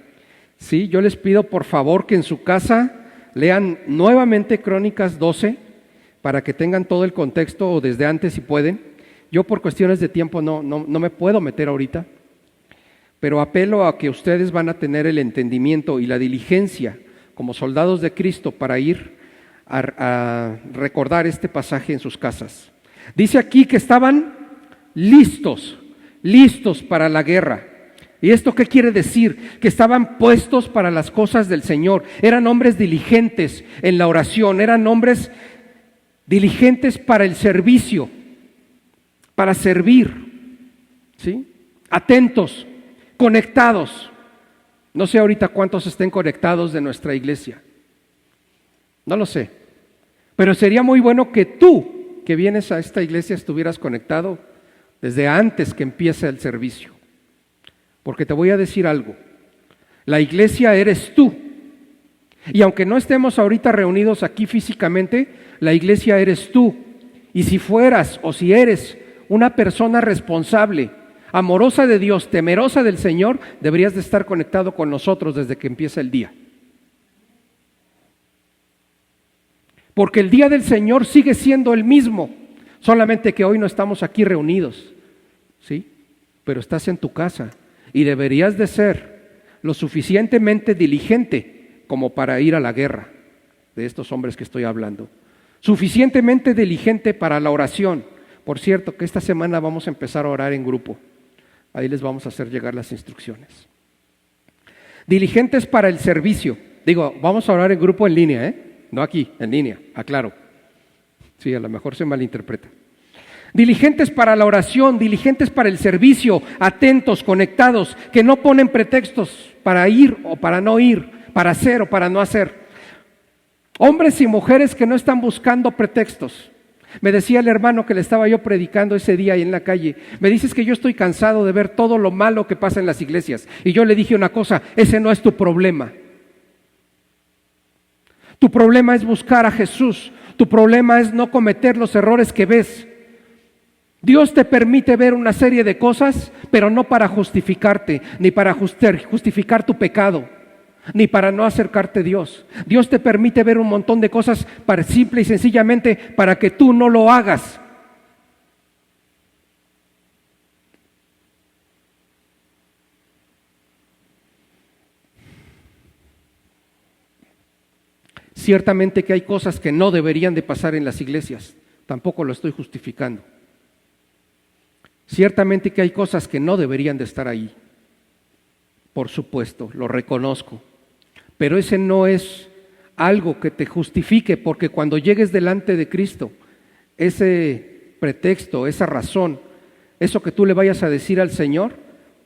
Sí, yo les pido por favor que en su casa lean nuevamente Crónicas 12 para que tengan todo el contexto, o desde antes si pueden. Yo por cuestiones de tiempo no me puedo meter ahorita, pero apelo a que ustedes van a tener el entendimiento y la diligencia como soldados de Cristo para ir a recordar este pasaje en sus casas. Dice aquí que estaban listos para la guerra. ¿Y esto qué quiere decir? Que estaban puestos para las cosas del Señor. Eran hombres diligentes en la oración, eran hombres diligentes para el servicio, para servir, ¿sí? Atentos, conectados. No sé ahorita cuántos estén conectados de nuestra iglesia. No lo sé. Pero sería muy bueno que tú, que vienes a esta iglesia, estuvieras conectado desde antes que empiece el servicio. Porque te voy a decir algo, la iglesia eres tú. Y aunque no estemos ahorita reunidos aquí físicamente, la iglesia eres tú. Y si fueras o si eres una persona responsable, amorosa de Dios, temerosa del Señor, deberías de estar conectado con nosotros desde que empieza el día. Porque el día del Señor sigue siendo el mismo, solamente que hoy no estamos aquí reunidos, ¿sí? Pero estás en tu casa y deberías de ser lo suficientemente diligente como para ir a la guerra de estos hombres que estoy hablando. Suficientemente diligente para la oración. Por cierto, que esta semana vamos a empezar a orar en grupo. Ahí les vamos a hacer llegar las instrucciones. Diligentes para el servicio. Digo, vamos a orar en grupo en línea, no aquí, en línea, aclaro. Sí, a lo mejor se malinterpreta. Diligentes para la oración, diligentes para el servicio, atentos, conectados, que no ponen pretextos para ir o para no ir, para hacer o para no hacer. Hombres y mujeres que no están buscando pretextos. Me decía el hermano que le estaba yo predicando ese día ahí en la calle, me dices que yo estoy cansado de ver todo lo malo que pasa en las iglesias. Y yo le dije una cosa, ese no es tu problema. Tu problema es buscar a Jesús, tu problema es no cometer los errores que ves. Dios te permite ver una serie de cosas, pero no para justificarte, ni para justificar tu pecado, ni para no acercarte a Dios. Dios te permite ver un montón de cosas para simple y sencillamente para que tú no lo hagas. Ciertamente que hay cosas que no deberían de pasar en las iglesias, tampoco lo estoy justificando. Ciertamente que hay cosas que no deberían de estar ahí, por supuesto, lo reconozco, pero ese no es algo que te justifique, porque cuando llegues delante de Cristo, ese pretexto, esa razón, eso que tú le vayas a decir al Señor,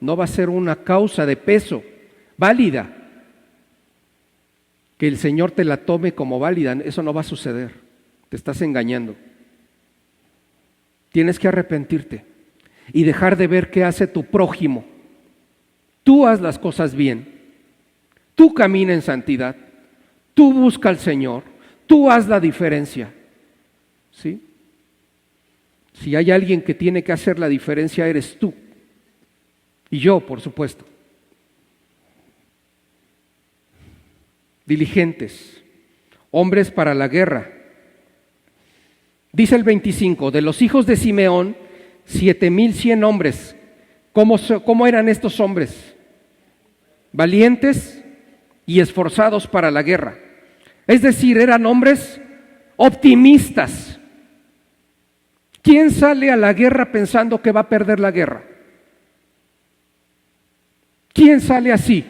no va a ser una causa de peso válida, que el Señor te la tome como válida. Eso no va a suceder, te estás engañando. Tienes que arrepentirte y dejar de ver qué hace tu prójimo. Tú haz las cosas bien, tú camina en santidad, tú busca al Señor, tú haz la diferencia, ¿sí? Si hay alguien que tiene que hacer la diferencia, eres tú y yo, por supuesto. Diligentes, hombres para la guerra. Dice el 25, de los hijos de Simeón, 7,100 hombres. ¿Cómo eran estos hombres? Valientes y esforzados para la guerra. Es decir, eran hombres optimistas. ¿Quién sale a la guerra pensando que va a perder la guerra? ¿Quién sale así?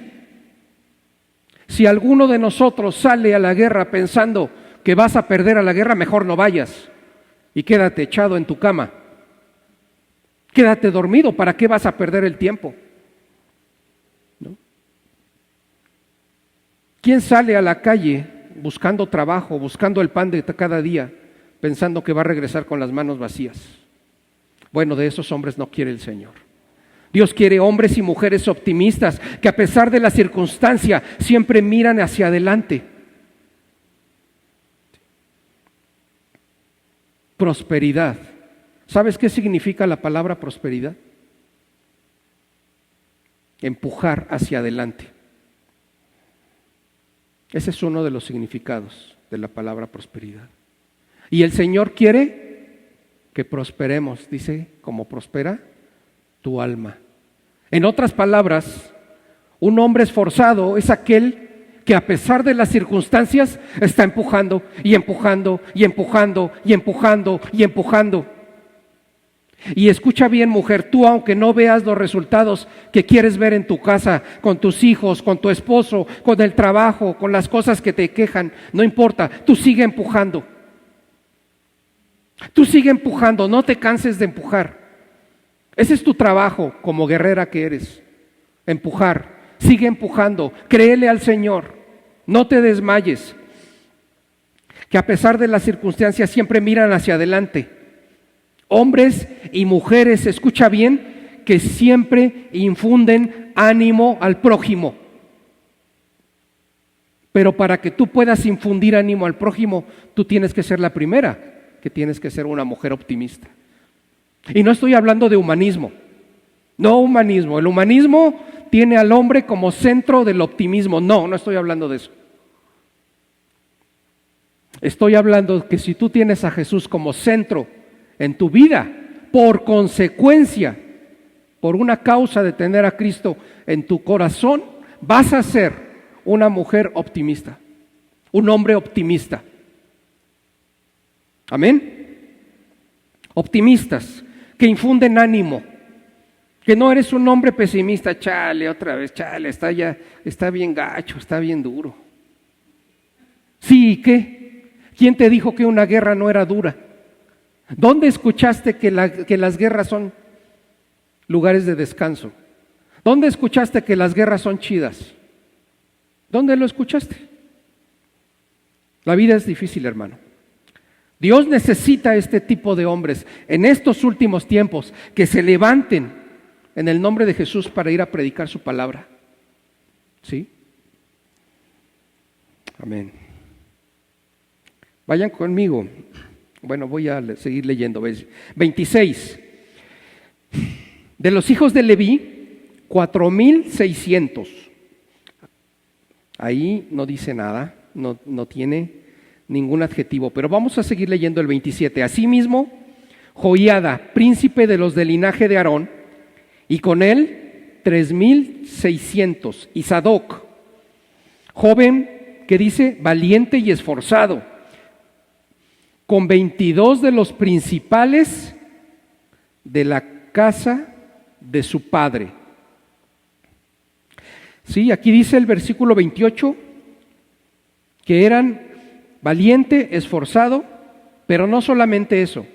Si alguno de nosotros sale a la guerra pensando que vas a perder a la guerra, mejor no vayas y quédate echado en tu cama. Quédate dormido, ¿para qué vas a perder el tiempo? ¿No? ¿Quién sale a la calle buscando trabajo, buscando el pan de cada día, pensando que va a regresar con las manos vacías? Bueno, de esos hombres no quiere el Señor. Dios quiere hombres y mujeres optimistas que a pesar de la circunstancia siempre miran hacia adelante. Prosperidad. ¿Sabes qué significa la palabra prosperidad? Empujar hacia adelante. Ese es uno de los significados de la palabra prosperidad. Y el Señor quiere que prosperemos, dice, como prospera tu alma. En otras palabras, un hombre esforzado es aquel que a pesar de las circunstancias está empujando y empujando y empujando y empujando y empujando. Y escucha bien, mujer, tú aunque no veas los resultados que quieres ver en tu casa, con tus hijos, con tu esposo, con el trabajo, con las cosas que te quejan, no importa, tú sigue empujando. Tú sigue empujando, no te canses de empujar. Ese es tu trabajo como guerrera que eres, empujar. Sigue empujando, créele al Señor, no te desmayes. Que a pesar de las circunstancias siempre miran hacia adelante. Hombres y mujeres, escucha bien, que siempre infunden ánimo al prójimo. Pero para que tú puedas infundir ánimo al prójimo, tú tienes que ser la primera, que tienes que ser una mujer optimista. Y no estoy hablando de humanismo, no humanismo. El humanismo tiene al hombre como centro del optimismo. No estoy hablando de eso. Estoy hablando que si tú tienes a Jesús como centro en tu vida, por consecuencia, por una causa de tener a Cristo en tu corazón, vas a ser una mujer optimista, un hombre optimista. Amén. Optimistas, que infunden ánimo, que no eres un hombre pesimista, chale, otra vez, chale, está bien gacho, está bien duro. Sí, ¿y qué? ¿Quién te dijo que una guerra no era dura? ¿Dónde escuchaste que las guerras son lugares de descanso? ¿Dónde escuchaste que las guerras son chidas? ¿Dónde lo escuchaste? La vida es difícil, hermano. Dios necesita este tipo de hombres en estos últimos tiempos que se levanten en el nombre de Jesús para ir a predicar su palabra. ¿Sí? Amén. Vayan conmigo. Bueno, voy a seguir leyendo. 26. De los hijos de Leví, 4,600. Ahí no dice nada, no tiene ningún adjetivo, pero vamos a seguir leyendo el 27. Asimismo, Joiada, príncipe de los del linaje de Aarón, y con él 3,600. Y Sadoc, joven que dice valiente y esforzado, con 22 de los principales de la casa de su padre. Sí, aquí dice el versículo 28 que eran valiente, esforzado, pero no solamente eso,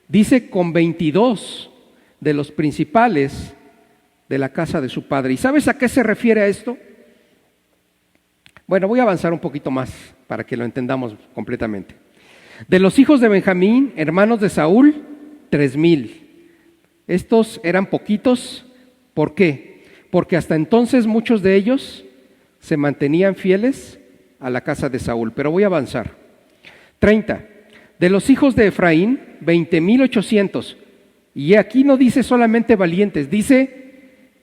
dice con 22 de los principales de la casa de su padre. ¿Y sabes a qué se refiere a esto? Bueno, voy a avanzar un poquito más para que lo entendamos completamente. De los hijos de Benjamín, hermanos de Saúl, 3,000. Estos eran poquitos. ¿Por qué? Porque hasta entonces muchos de ellos se mantenían fieles a la casa de Saúl. Pero voy a avanzar. 30. De los hijos de Efraín, 20,800. Y aquí no dice solamente valientes, dice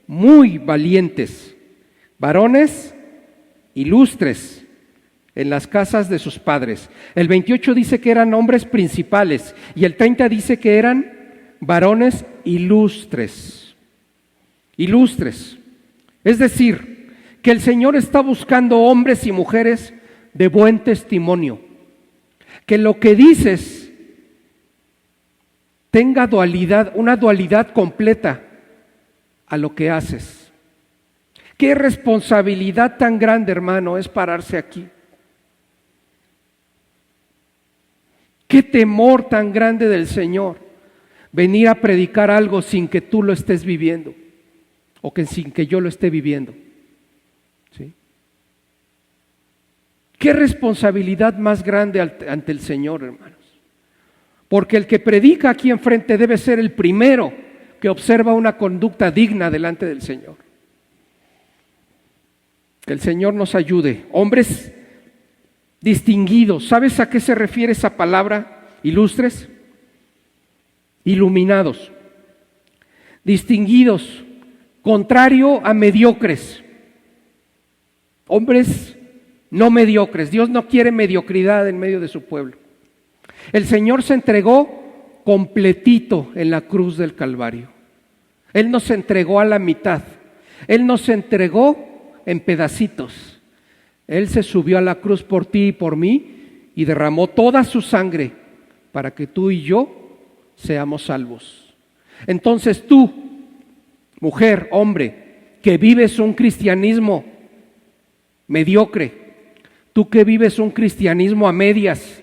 muy valientes, varones ilustres en las casas de sus padres. El 28 dice que eran hombres principales y el 30 dice que eran varones ilustres. Ilustres. Es decir, que el Señor está buscando hombres y mujeres de buen testimonio. Que lo que dices tenga dualidad, una dualidad completa a lo que haces. Qué responsabilidad tan grande, hermano, es pararse aquí. Qué temor tan grande del Señor, venir a predicar algo sin que tú lo estés viviendo, o que sin que yo lo esté viviendo. ¿Sí? Qué responsabilidad más grande ante el Señor, hermanos. Porque el que predica aquí enfrente debe ser el primero que observa una conducta digna delante del Señor. Que el Señor nos ayude. Hombres distinguidos. ¿Sabes a qué se refiere esa palabra? Ilustres. Iluminados. Distinguidos. Contrario a mediocres. Hombres no mediocres. Dios no quiere mediocridad en medio de su pueblo. El Señor se entregó completito en la cruz del Calvario. Él no se entregó a la mitad. Él no se entregó en pedacitos. Él se subió a la cruz por ti y por mí y derramó toda su sangre para que tú y yo seamos salvos. Entonces tú, mujer, hombre, que vives un cristianismo mediocre, tú que vives un cristianismo a medias,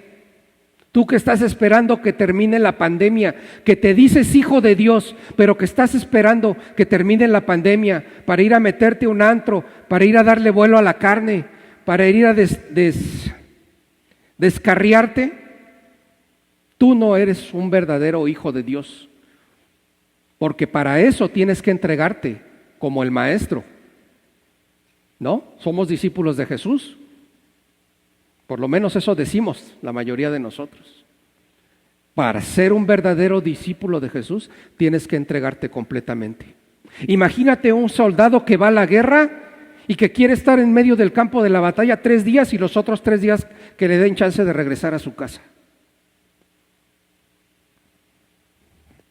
tú que estás esperando que termine la pandemia, que te dices hijo de Dios, pero que estás esperando que termine la pandemia para ir a meterte a un antro, para ir a darle vuelo a la carne, para ir a descarriarte, tú no eres un verdadero hijo de Dios. Porque para eso tienes que entregarte como el maestro. ¿No? Somos discípulos de Jesús. Por lo menos eso decimos la mayoría de nosotros. Para ser un verdadero discípulo de Jesús, tienes que entregarte completamente. Imagínate un soldado que va a la guerra y que quiere estar en medio del campo de la batalla 3 días y los otros 3 días que le den chance de regresar a su casa.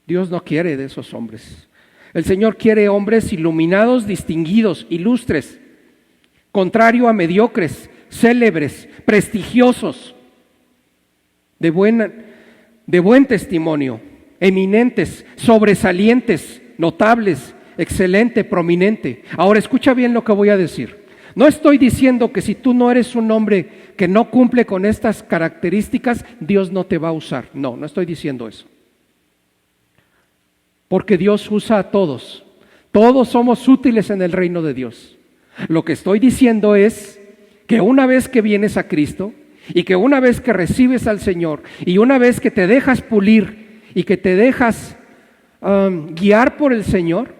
Dios no quiere de esos hombres. El Señor quiere hombres iluminados, distinguidos, ilustres, contrario a mediocres, célebres, prestigiosos, de buen testimonio, eminentes, sobresalientes, notables, excelente, prominente. Ahora escucha bien lo que voy a decir. No estoy diciendo que si tú no eres un hombre que no cumple con estas características, Dios no te va a usar. No, no estoy diciendo eso. Porque Dios usa a todos. Todos somos útiles en el reino de Dios. Lo que estoy diciendo es que una vez que vienes a Cristo y que una vez que recibes al Señor y una vez que te dejas pulir y que te dejas guiar por el Señor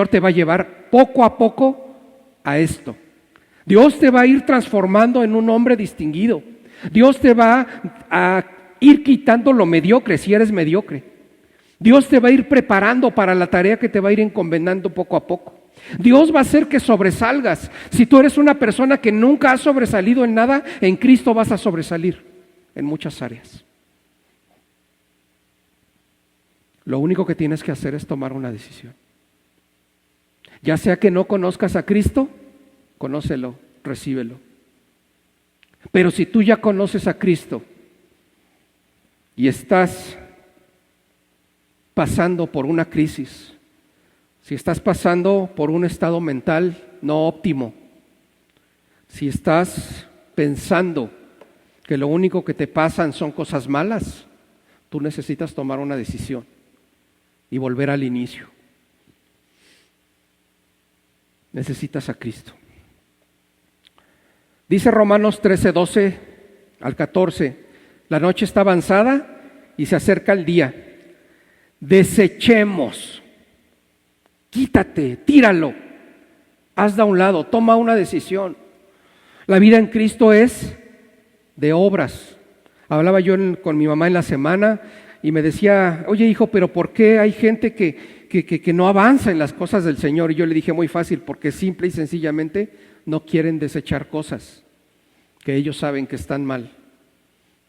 te va a llevar poco a poco a esto. Dios te va a ir transformando en un hombre distinguido. Dios te va a ir quitando lo mediocre si eres mediocre. Dios te va a ir preparando para la tarea que te va a ir encomendando poco a poco. Dios va a hacer que sobresalgas. Si tú eres una persona que nunca ha sobresalido en nada, en Cristo vas a sobresalir en muchas áreas. Lo único que tienes que hacer es tomar una decisión. Ya sea que no conozcas a Cristo, conócelo, recíbelo. Pero si tú ya conoces a Cristo y estás pasando por una crisis, si estás pasando por un estado mental no óptimo, si estás pensando que lo único que te pasan son cosas malas, tú necesitas tomar una decisión y volver al inicio. Necesitas a Cristo. Dice Romanos 13:12 al 14, la noche está avanzada y se acerca el día. Desechemos, quítate, tíralo, hazlo a un lado, toma una decisión. La vida en Cristo es de obras. Hablaba yo con mi mamá en la semana y me decía, oye hijo, pero ¿por qué hay gente que no avanza en las cosas del Señor? Y yo le dije, muy fácil, porque simple y sencillamente no quieren desechar cosas que ellos saben que están mal.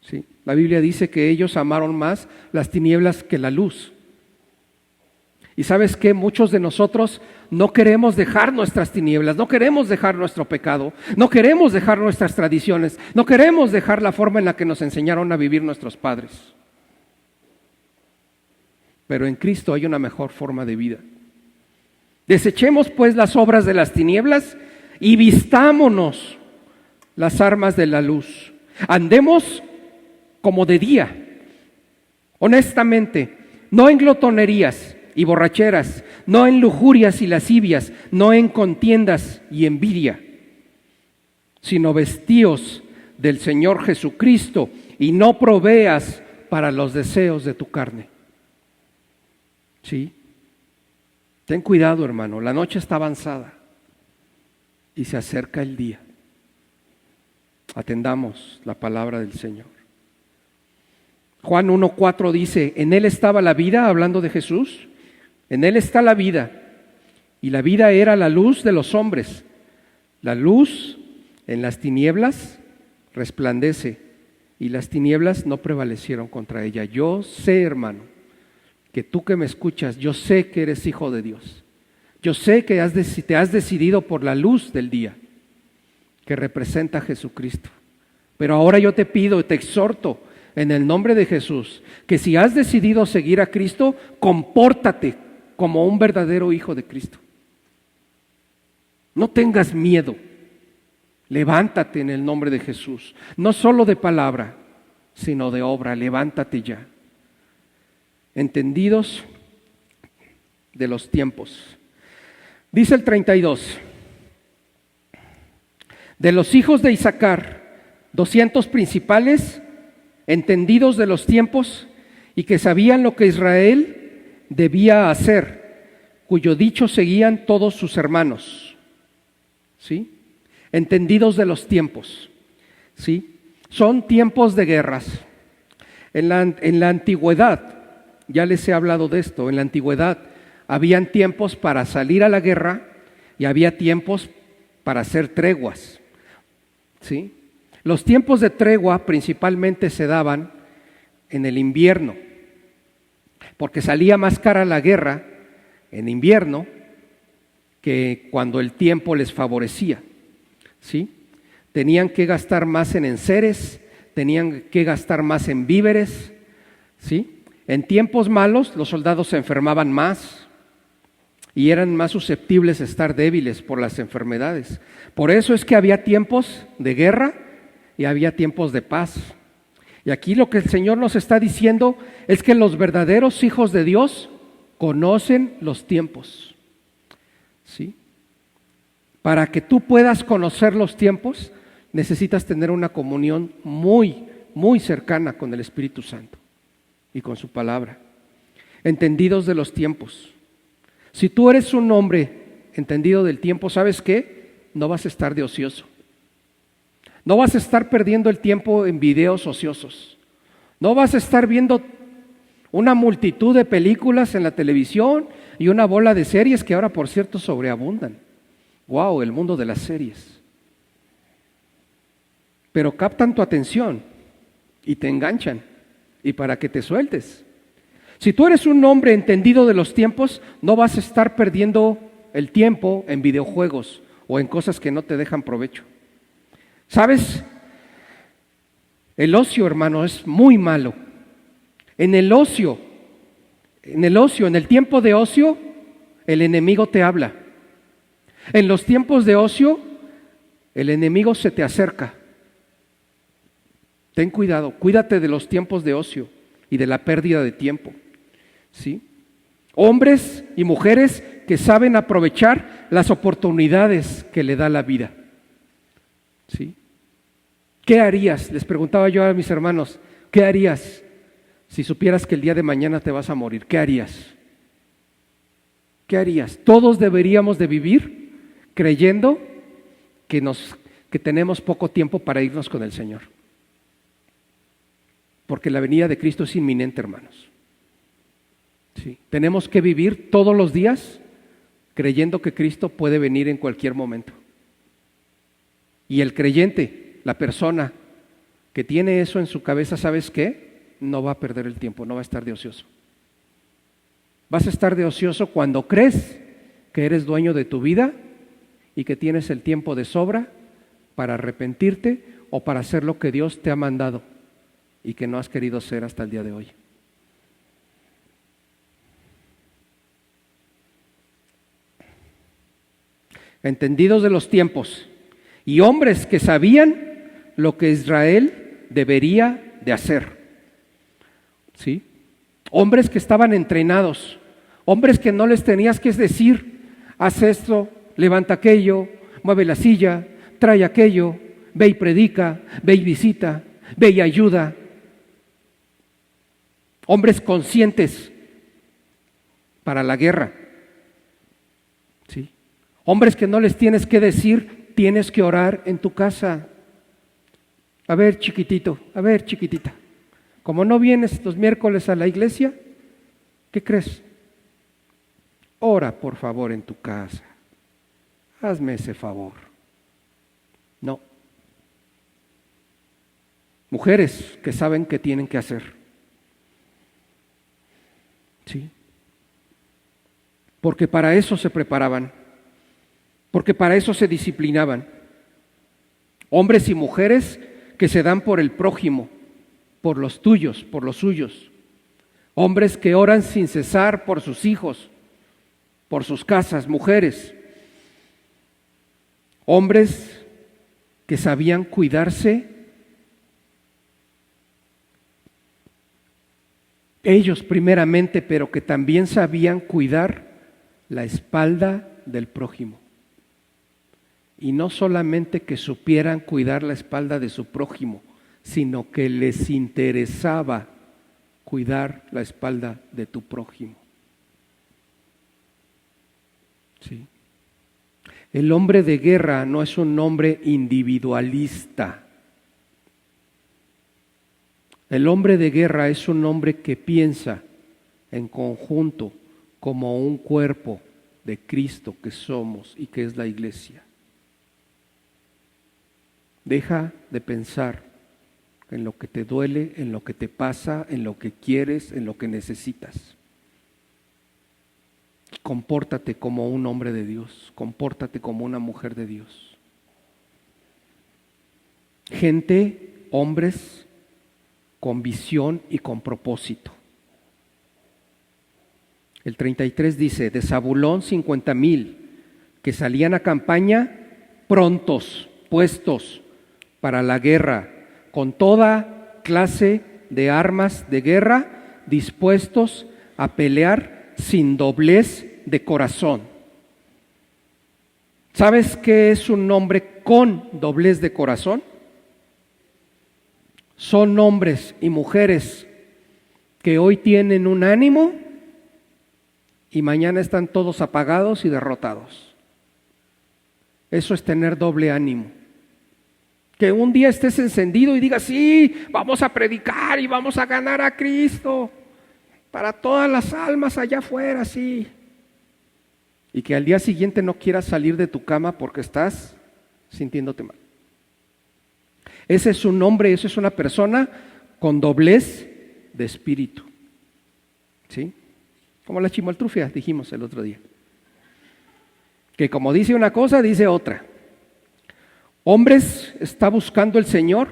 ¿Sí? La Biblia dice que ellos amaron más las tinieblas que la luz. Y ¿sabes qué? Muchos de nosotros no queremos dejar nuestras tinieblas, no queremos dejar nuestro pecado, no queremos dejar nuestras tradiciones, no queremos dejar la forma en la que nos enseñaron a vivir nuestros padres. Pero en Cristo hay una mejor forma de vida. Desechemos pues las obras de las tinieblas y vistámonos las armas de la luz. Andemos como de día, honestamente, no en glotonerías y borracheras, no en lujurias y lascivias, no en contiendas y envidia, sino vestíos del Señor Jesucristo y no proveas para los deseos de tu carne. ¿Sí? Ten cuidado, hermano, la noche está avanzada y se acerca el día. Atendamos la palabra del Señor. Juan 1:4 dice, en Él estaba la vida, hablando de Jesús, en Él está la vida, y la vida era la luz de los hombres. La luz en las tinieblas resplandece, y las tinieblas no prevalecieron contra ella. Yo sé, hermano, que tú que me escuchas, yo sé que eres hijo de Dios. Yo sé que te has decidido por la luz del día, que representa a Jesucristo. Pero ahora yo te pido, te exhorto, en el nombre de Jesús, que si has decidido seguir a Cristo, compórtate como un verdadero hijo de Cristo. No tengas miedo. Levántate en el nombre de Jesús. No solo de palabra, sino de obra. Levántate ya. Entendidos de los tiempos. Dice el 32. De los hijos de Isaacar, 200 principales, entendidos de los tiempos y que sabían lo que Israel debía hacer, cuyo dicho seguían todos sus hermanos. ¿Sí? Entendidos de los tiempos. ¿Sí? Son tiempos de guerras. En la antigüedad, ya les he hablado de esto, en la antigüedad habían tiempos para salir a la guerra y había tiempos para hacer treguas. ¿Sí? Los tiempos de tregua principalmente se daban en el invierno, porque salía más cara la guerra en invierno que cuando el tiempo les favorecía. ¿Sí? Tenían que gastar más en enseres, tenían que gastar más en víveres. ¿Sí? En tiempos malos los soldados se enfermaban más y eran más susceptibles a estar débiles por las enfermedades. Por eso es que había tiempos de guerra y había tiempos de paz. Y aquí lo que el Señor nos está diciendo es que los verdaderos hijos de Dios conocen los tiempos. ¿Sí? Para que tú puedas conocer los tiempos, necesitas tener una comunión muy, muy cercana con el Espíritu Santo y con su palabra. Entendidos de los tiempos. Si tú eres un hombre entendido del tiempo, ¿sabes qué? No vas a estar de ocioso. No vas a estar perdiendo el tiempo en videos ociosos. No vas a estar viendo una multitud de películas en la televisión y una bola de series que ahora, por cierto, sobreabundan. ¡Wow! El mundo de las series. Pero captan tu atención y te enganchan y para que te sueltes. Si tú eres un hombre entendido de los tiempos, no vas a estar perdiendo el tiempo en videojuegos o en cosas que no te dejan provecho. ¿Sabes? El ocio, hermano, es muy malo. En el ocio, en el tiempo de ocio, el enemigo te habla. En los tiempos de ocio, el enemigo se te acerca. Ten cuidado, cuídate de los tiempos de ocio y de la pérdida de tiempo. ¿Sí? Hombres y mujeres que saben aprovechar las oportunidades que le da la vida. ¿Sí? ¿Qué harías? Les preguntaba yo a mis hermanos, ¿qué harías si supieras que el día de mañana te vas a morir? ¿Qué harías? ¿Qué harías? Todos deberíamos de vivir creyendo que tenemos poco tiempo para irnos con el Señor. Porque la venida de Cristo es inminente, hermanos. Sí. Tenemos que vivir todos los días creyendo que Cristo puede venir en cualquier momento. Y el creyente, la persona que tiene eso en su cabeza, ¿sabes qué? No va a perder el tiempo, no va a estar de ocioso. Vas a estar de ocioso cuando crees que eres dueño de tu vida y que tienes el tiempo de sobra para arrepentirte o para hacer lo que Dios te ha mandado y que no has querido ser hasta el día de hoy. Entendidos de los tiempos y hombres que sabían lo que Israel debería de hacer. ¿Sí? Hombres que estaban entrenados, hombres que no les tenías que decir, haz esto, levanta aquello, mueve la silla, trae aquello, ve y predica, ve y visita, ve y ayuda. Hombres conscientes para la guerra. ¿Sí? Hombres que no les tienes que decir, tienes que orar en tu casa. A ver, chiquitito, a ver, chiquitita, como no vienes los miércoles a la iglesia, ¿qué crees? Ora, por favor, en tu casa. Hazme ese favor. No. Mujeres que saben qué tienen que hacer. ¿Sí? Porque para eso se preparaban. Porque para eso se disciplinaban. Hombres y mujeres que se dan por el prójimo, por los tuyos, por los suyos. Hombres que oran sin cesar por sus hijos, por sus casas, mujeres. Hombres que sabían cuidarse ellos primeramente, pero que también sabían cuidar la espalda del prójimo. Y no solamente que supieran cuidar la espalda de su prójimo, sino que les interesaba cuidar la espalda de tu prójimo. ¿Sí? El hombre de guerra no es un hombre individualista. El hombre de guerra es un hombre que piensa en conjunto como un cuerpo de Cristo que somos y que es la iglesia. Deja de pensar en lo que te duele, en lo que te pasa, en lo que quieres, en lo que necesitas. Compórtate como un hombre de Dios, compórtate como una mujer de Dios. Gente, hombres con visión y con propósito. El 33 dice, de Zabulón 50,000 que salían a campaña prontos, puestos para la guerra, con toda clase de armas de guerra, dispuestos a pelear sin doblez de corazón. ¿Sabes qué es un hombre con doblez de corazón? Son hombres y mujeres que hoy tienen un ánimo y mañana están todos apagados y derrotados. Eso es tener doble ánimo. Que un día estés encendido y digas, sí, vamos a predicar y vamos a ganar a Cristo para todas las almas allá afuera, sí. Y que al día siguiente no quieras salir de tu cama porque estás sintiéndote mal. Ese es un hombre, esa es una persona con doblez de espíritu. ¿Sí? Como la chimoltrufia, dijimos el otro día. Que como dice una cosa, dice otra. Hombres está buscando el Señor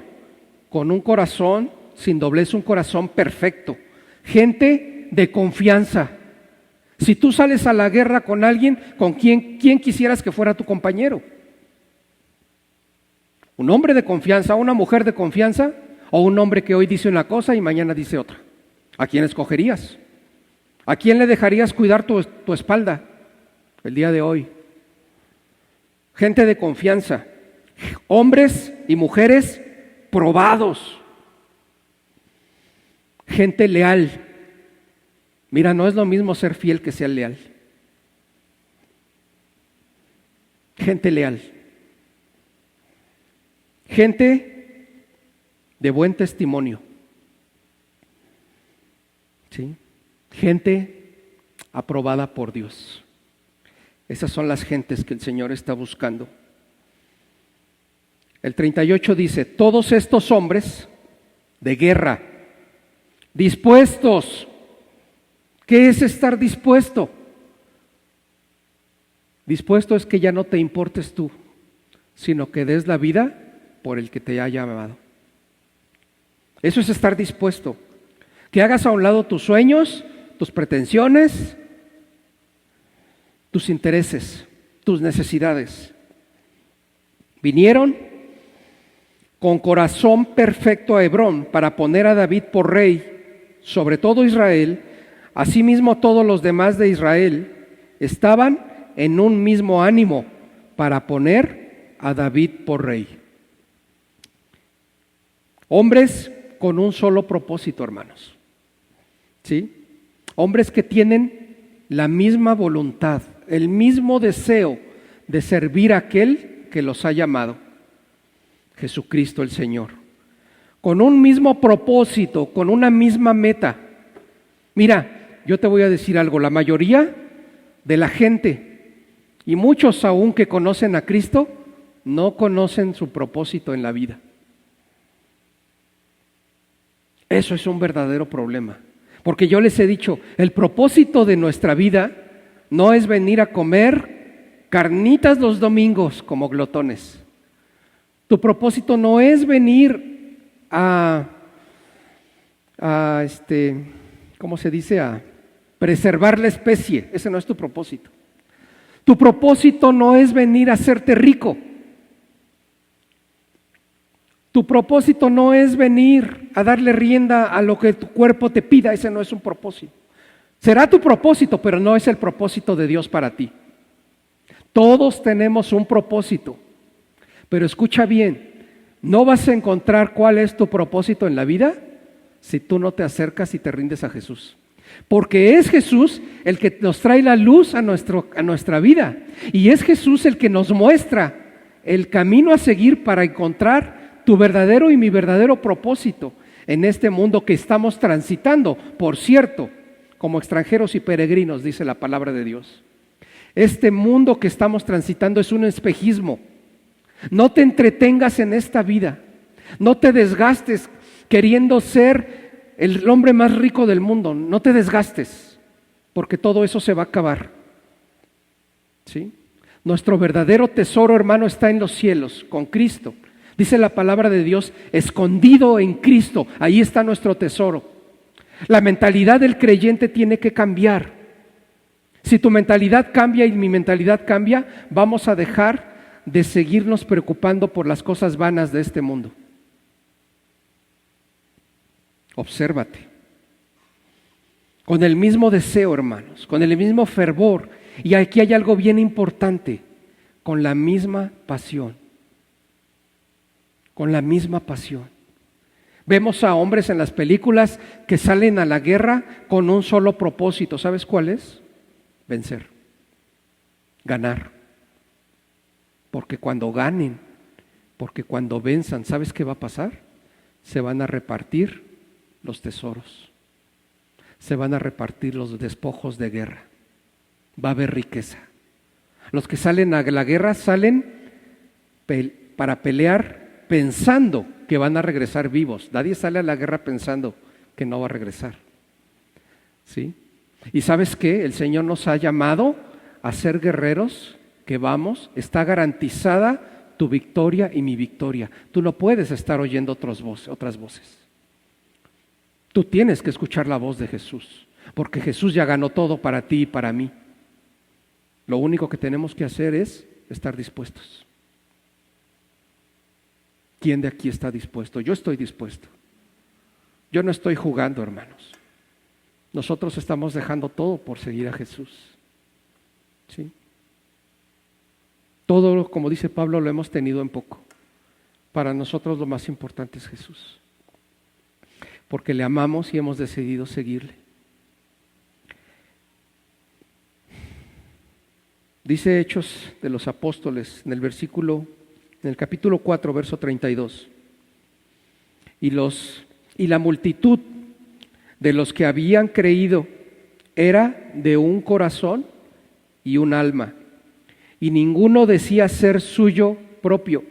con un corazón sin doblez, un corazón perfecto. Gente de confianza. Si tú sales a la guerra con alguien, ¿con quién quisieras que fuera tu compañero? ¿Un hombre de confianza, una mujer de confianza? ¿O un hombre que hoy dice una cosa y mañana dice otra? ¿A quién escogerías? ¿A quién le dejarías cuidar tu espalda el día de hoy? Gente de confianza, hombres y mujeres probados, gente leal. Mira, no es lo mismo ser fiel que ser leal. Gente leal. Gente de buen testimonio. ¿Sí? Gente aprobada por Dios. Esas son las gentes que el Señor está buscando. El 38 dice, todos estos hombres de guerra, dispuestos. ¿Qué es estar dispuesto? Dispuesto es que ya no te importes tú, sino que des la vida por el que te ha llamado. Eso es estar dispuesto. Que hagas a un lado tus sueños, tus pretensiones, tus intereses, tus necesidades. Vinieron con corazón perfecto a Hebrón para poner a David por rey sobre todo Israel. Asimismo todos los demás de Israel estaban en un mismo ánimo para poner a David por rey. Hombres con un solo propósito, hermanos. ¿Sí? Hombres que tienen la misma voluntad, el mismo deseo de servir a aquel que los ha llamado, Jesucristo el Señor. Con un mismo propósito, con una misma meta. Mira, yo te voy a decir algo, la mayoría de la gente, y muchos aún que conocen a Cristo, no conocen su propósito en la vida. Eso es un verdadero problema. Porque yo les he dicho, el propósito de nuestra vida no es venir a comer carnitas los domingos como glotones. Tu propósito no es venir ¿cómo se dice? A preservar la especie. Ese no es tu propósito. Tu propósito no es venir a hacerte rico. Tu propósito no es venir a darle rienda a lo que tu cuerpo te pida. Ese no es un propósito. Será tu propósito, pero no es el propósito de Dios para ti. Todos tenemos un propósito, pero escucha bien, no vas a encontrar cuál es tu propósito en la vida si tú no te acercas y te rindes a Jesús. Porque es Jesús el que nos trae la luz a nuestra vida. Y es Jesús el que nos muestra el camino a seguir para encontrar tu verdadero y mi verdadero propósito en este mundo que estamos transitando, por cierto, como extranjeros y peregrinos, dice la palabra de Dios. Este mundo que estamos transitando es un espejismo. No te entretengas en esta vida, no te desgastes queriendo ser el hombre más rico del mundo, no te desgastes, porque todo eso se va a acabar. ¿Sí? Nuestro verdadero tesoro, hermano, está en los cielos, con Cristo. Dice la palabra de Dios, escondido en Cristo, ahí está nuestro tesoro. La mentalidad del creyente tiene que cambiar. Si tu mentalidad cambia y mi mentalidad cambia, vamos a dejar de seguirnos preocupando por las cosas vanas de este mundo. Obsérvate. Con el mismo deseo, hermanos, con el mismo fervor. Y aquí hay algo bien importante, con la misma pasión. Con la misma pasión. Vemos a hombres en las películas que salen a la guerra con un solo propósito. ¿Sabes cuál es? Vencer. Ganar. Porque cuando ganen, porque cuando venzan, ¿sabes qué va a pasar? Se van a repartir los tesoros. Se van a repartir los despojos de guerra. Va a haber riqueza. Los que salen a la guerra salen para pelear pensando que van a regresar vivos. Nadie sale a la guerra pensando que no va a regresar. ¿Sí? ¿Y sabes qué? El Señor nos ha llamado a ser guerreros que vamos, está garantizada tu victoria y mi victoria. Tú no puedes estar oyendo otras voces. Tú tienes que escuchar la voz de Jesús, porque Jesús ya ganó todo para ti y para mí. Lo único que tenemos que hacer es estar dispuestos. ¿Quién de aquí está dispuesto? Yo estoy dispuesto. Yo no estoy jugando, hermanos. Nosotros estamos dejando todo por seguir a Jesús. ¿Sí? Todo, como dice Pablo, lo hemos tenido en poco. Para nosotros lo más importante es Jesús, porque le amamos y hemos decidido seguirle. Dice Hechos de los Apóstoles en el capítulo 4, verso 32. Y la multitud de los que habían creído era de un corazón y un alma, y ninguno decía ser suyo propio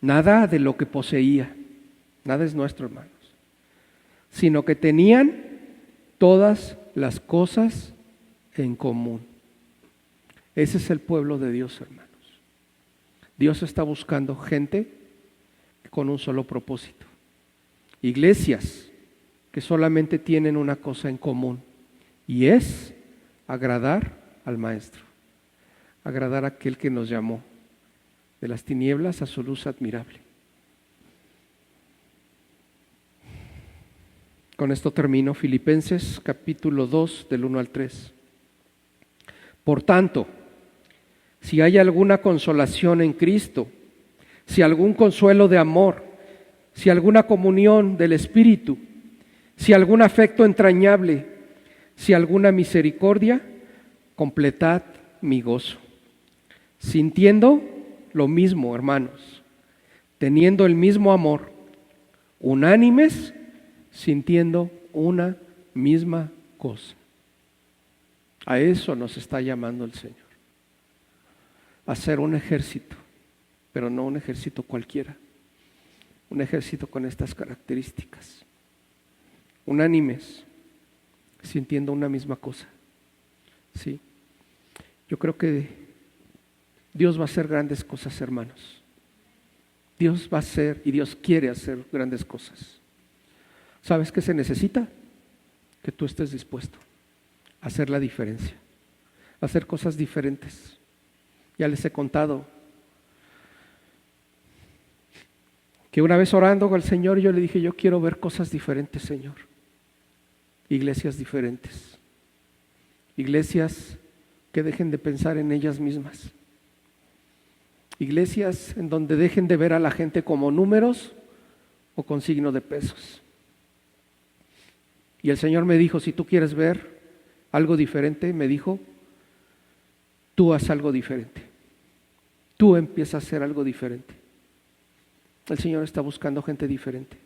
nada de lo que poseía, nada es nuestro, hermanos, sino que tenían todas las cosas en común. Ese es el pueblo de Dios, hermanos. Dios está buscando gente con un solo propósito. Iglesias que solamente tienen una cosa en común, y es agradar al Maestro, agradar a aquel que nos llamó de las tinieblas a su luz admirable. Con esto termino. Filipenses capítulo 2 del 1 al 3. Por tanto, si hay alguna consolación en Cristo, si algún consuelo de amor, si alguna comunión del Espíritu, si algún afecto entrañable, si alguna misericordia, completad mi gozo, sintiendo lo mismo, hermanos, teniendo el mismo amor, unánimes, sintiendo una misma cosa. A eso nos está llamando el Señor, a ser un ejército, pero no un ejército cualquiera, un ejército con estas características, unánimes, sintiendo una misma cosa. Sí, yo creo que Dios va a hacer grandes cosas, hermanos. Dios va a hacer y Dios quiere hacer grandes cosas. ¿Sabes qué se necesita? Que tú estés dispuesto a hacer la diferencia, a hacer cosas diferentes. Ya les he contado que una vez orando al Señor yo le dije, yo quiero ver cosas diferentes, Señor. Iglesias diferentes, iglesias que dejen de pensar en ellas mismas, iglesias en donde dejen de ver a la gente como números o con signo de pesos. Y el Señor me dijo, si tú quieres ver algo diferente, me dijo, tú haz algo diferente, tú empieza a hacer algo diferente. El Señor está buscando gente diferente.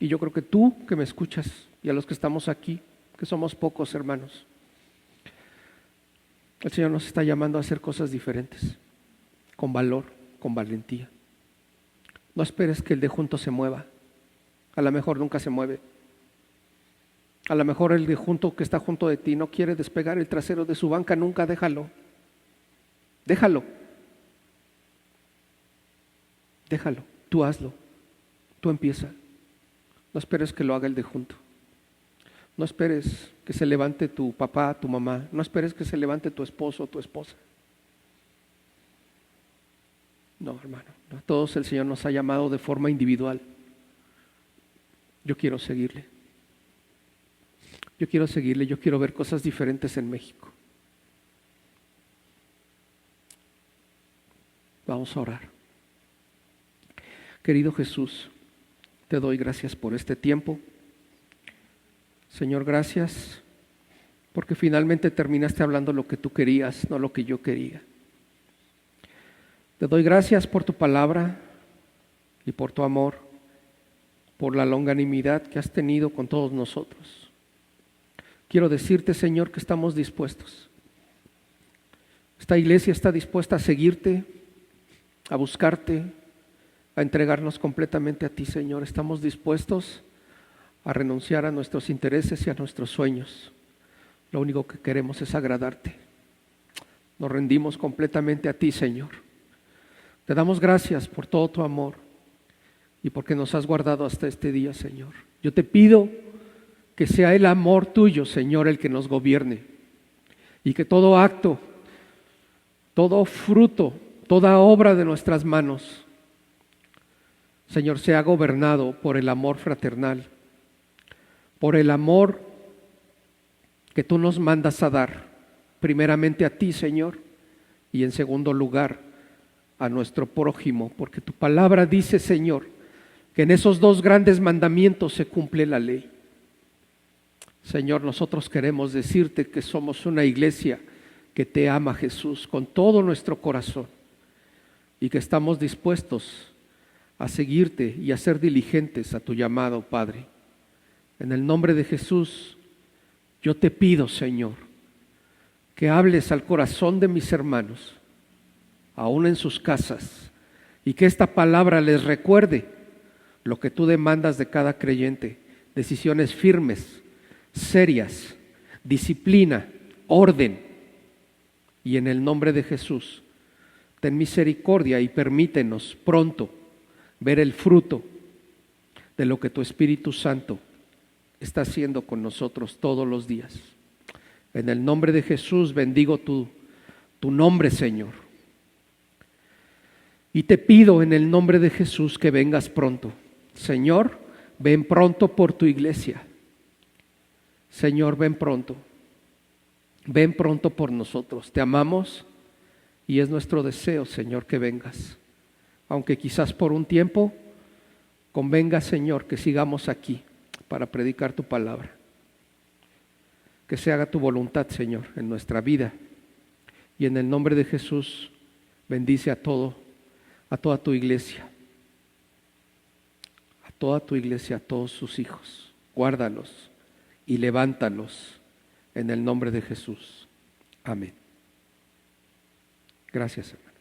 Y yo creo que tú que me escuchas y a los que estamos aquí, que somos pocos, hermanos, el Señor nos está llamando a hacer cosas diferentes, con valor, con valentía. No esperes que el de junto se mueva. A lo mejor nunca se mueve. A lo mejor el de junto que está junto de ti no quiere despegar el trasero de su banca nunca. Déjalo. Tú hazlo, tú empieza. No esperes que lo haga el de junto. No esperes que se levante tu papá, tu mamá. No esperes que se levante tu esposo o tu esposa. No, hermano. A todos el Señor nos ha llamado de forma individual. Yo quiero seguirle. Yo quiero ver cosas diferentes en México. Vamos a orar. Querido Jesús, te doy gracias por este tiempo. Señor, gracias porque finalmente terminaste hablando lo que tú querías, no lo que yo quería. Te doy gracias por tu palabra y por tu amor, por la longanimidad que has tenido con todos nosotros. Quiero decirte, Señor, que estamos dispuestos. Esta iglesia está dispuesta a seguirte, a buscarte, a entregarnos completamente a ti, Señor. Estamos dispuestos a renunciar a nuestros intereses y a nuestros sueños. Lo único que queremos es agradarte. Nos rendimos completamente a ti, Señor. Te damos gracias por todo tu amor y porque nos has guardado hasta este día, Señor. Yo te pido que sea el amor tuyo, Señor, el que nos gobierne y que todo acto, todo fruto, toda obra de nuestras manos, Señor, sea gobernado por el amor fraternal, por el amor que tú nos mandas a dar, primeramente a ti, Señor, y en segundo lugar a nuestro prójimo, porque tu palabra dice, Señor, que en esos dos grandes mandamientos se cumple la ley. Señor, nosotros queremos decirte que somos una iglesia que te ama, Jesús, con todo nuestro corazón y que estamos dispuestos a seguirte y a ser diligentes a tu llamado, Padre. En el nombre de Jesús, yo te pido, Señor, que hables al corazón de mis hermanos, aún en sus casas, y que esta palabra les recuerde lo que tú demandas de cada creyente: decisiones firmes, serias, disciplina, orden. Y en el nombre de Jesús, ten misericordia y permítenos pronto ver el fruto de lo que tu Espíritu Santo está haciendo con nosotros todos los días. En el nombre de Jesús bendigo tu nombre, Señor. Y te pido en el nombre de Jesús que vengas pronto. Señor, ven pronto por tu iglesia. Señor, ven pronto. Ven pronto por nosotros. Te amamos y es nuestro deseo, Señor, que vengas. Aunque quizás por un tiempo convenga, Señor, que sigamos aquí para predicar tu palabra. Que se haga tu voluntad, Señor, en nuestra vida. Y en el nombre de Jesús, bendice a toda tu iglesia. A toda tu iglesia, a todos sus hijos. Guárdalos y levántalos en el nombre de Jesús. Amén. Gracias, hermano.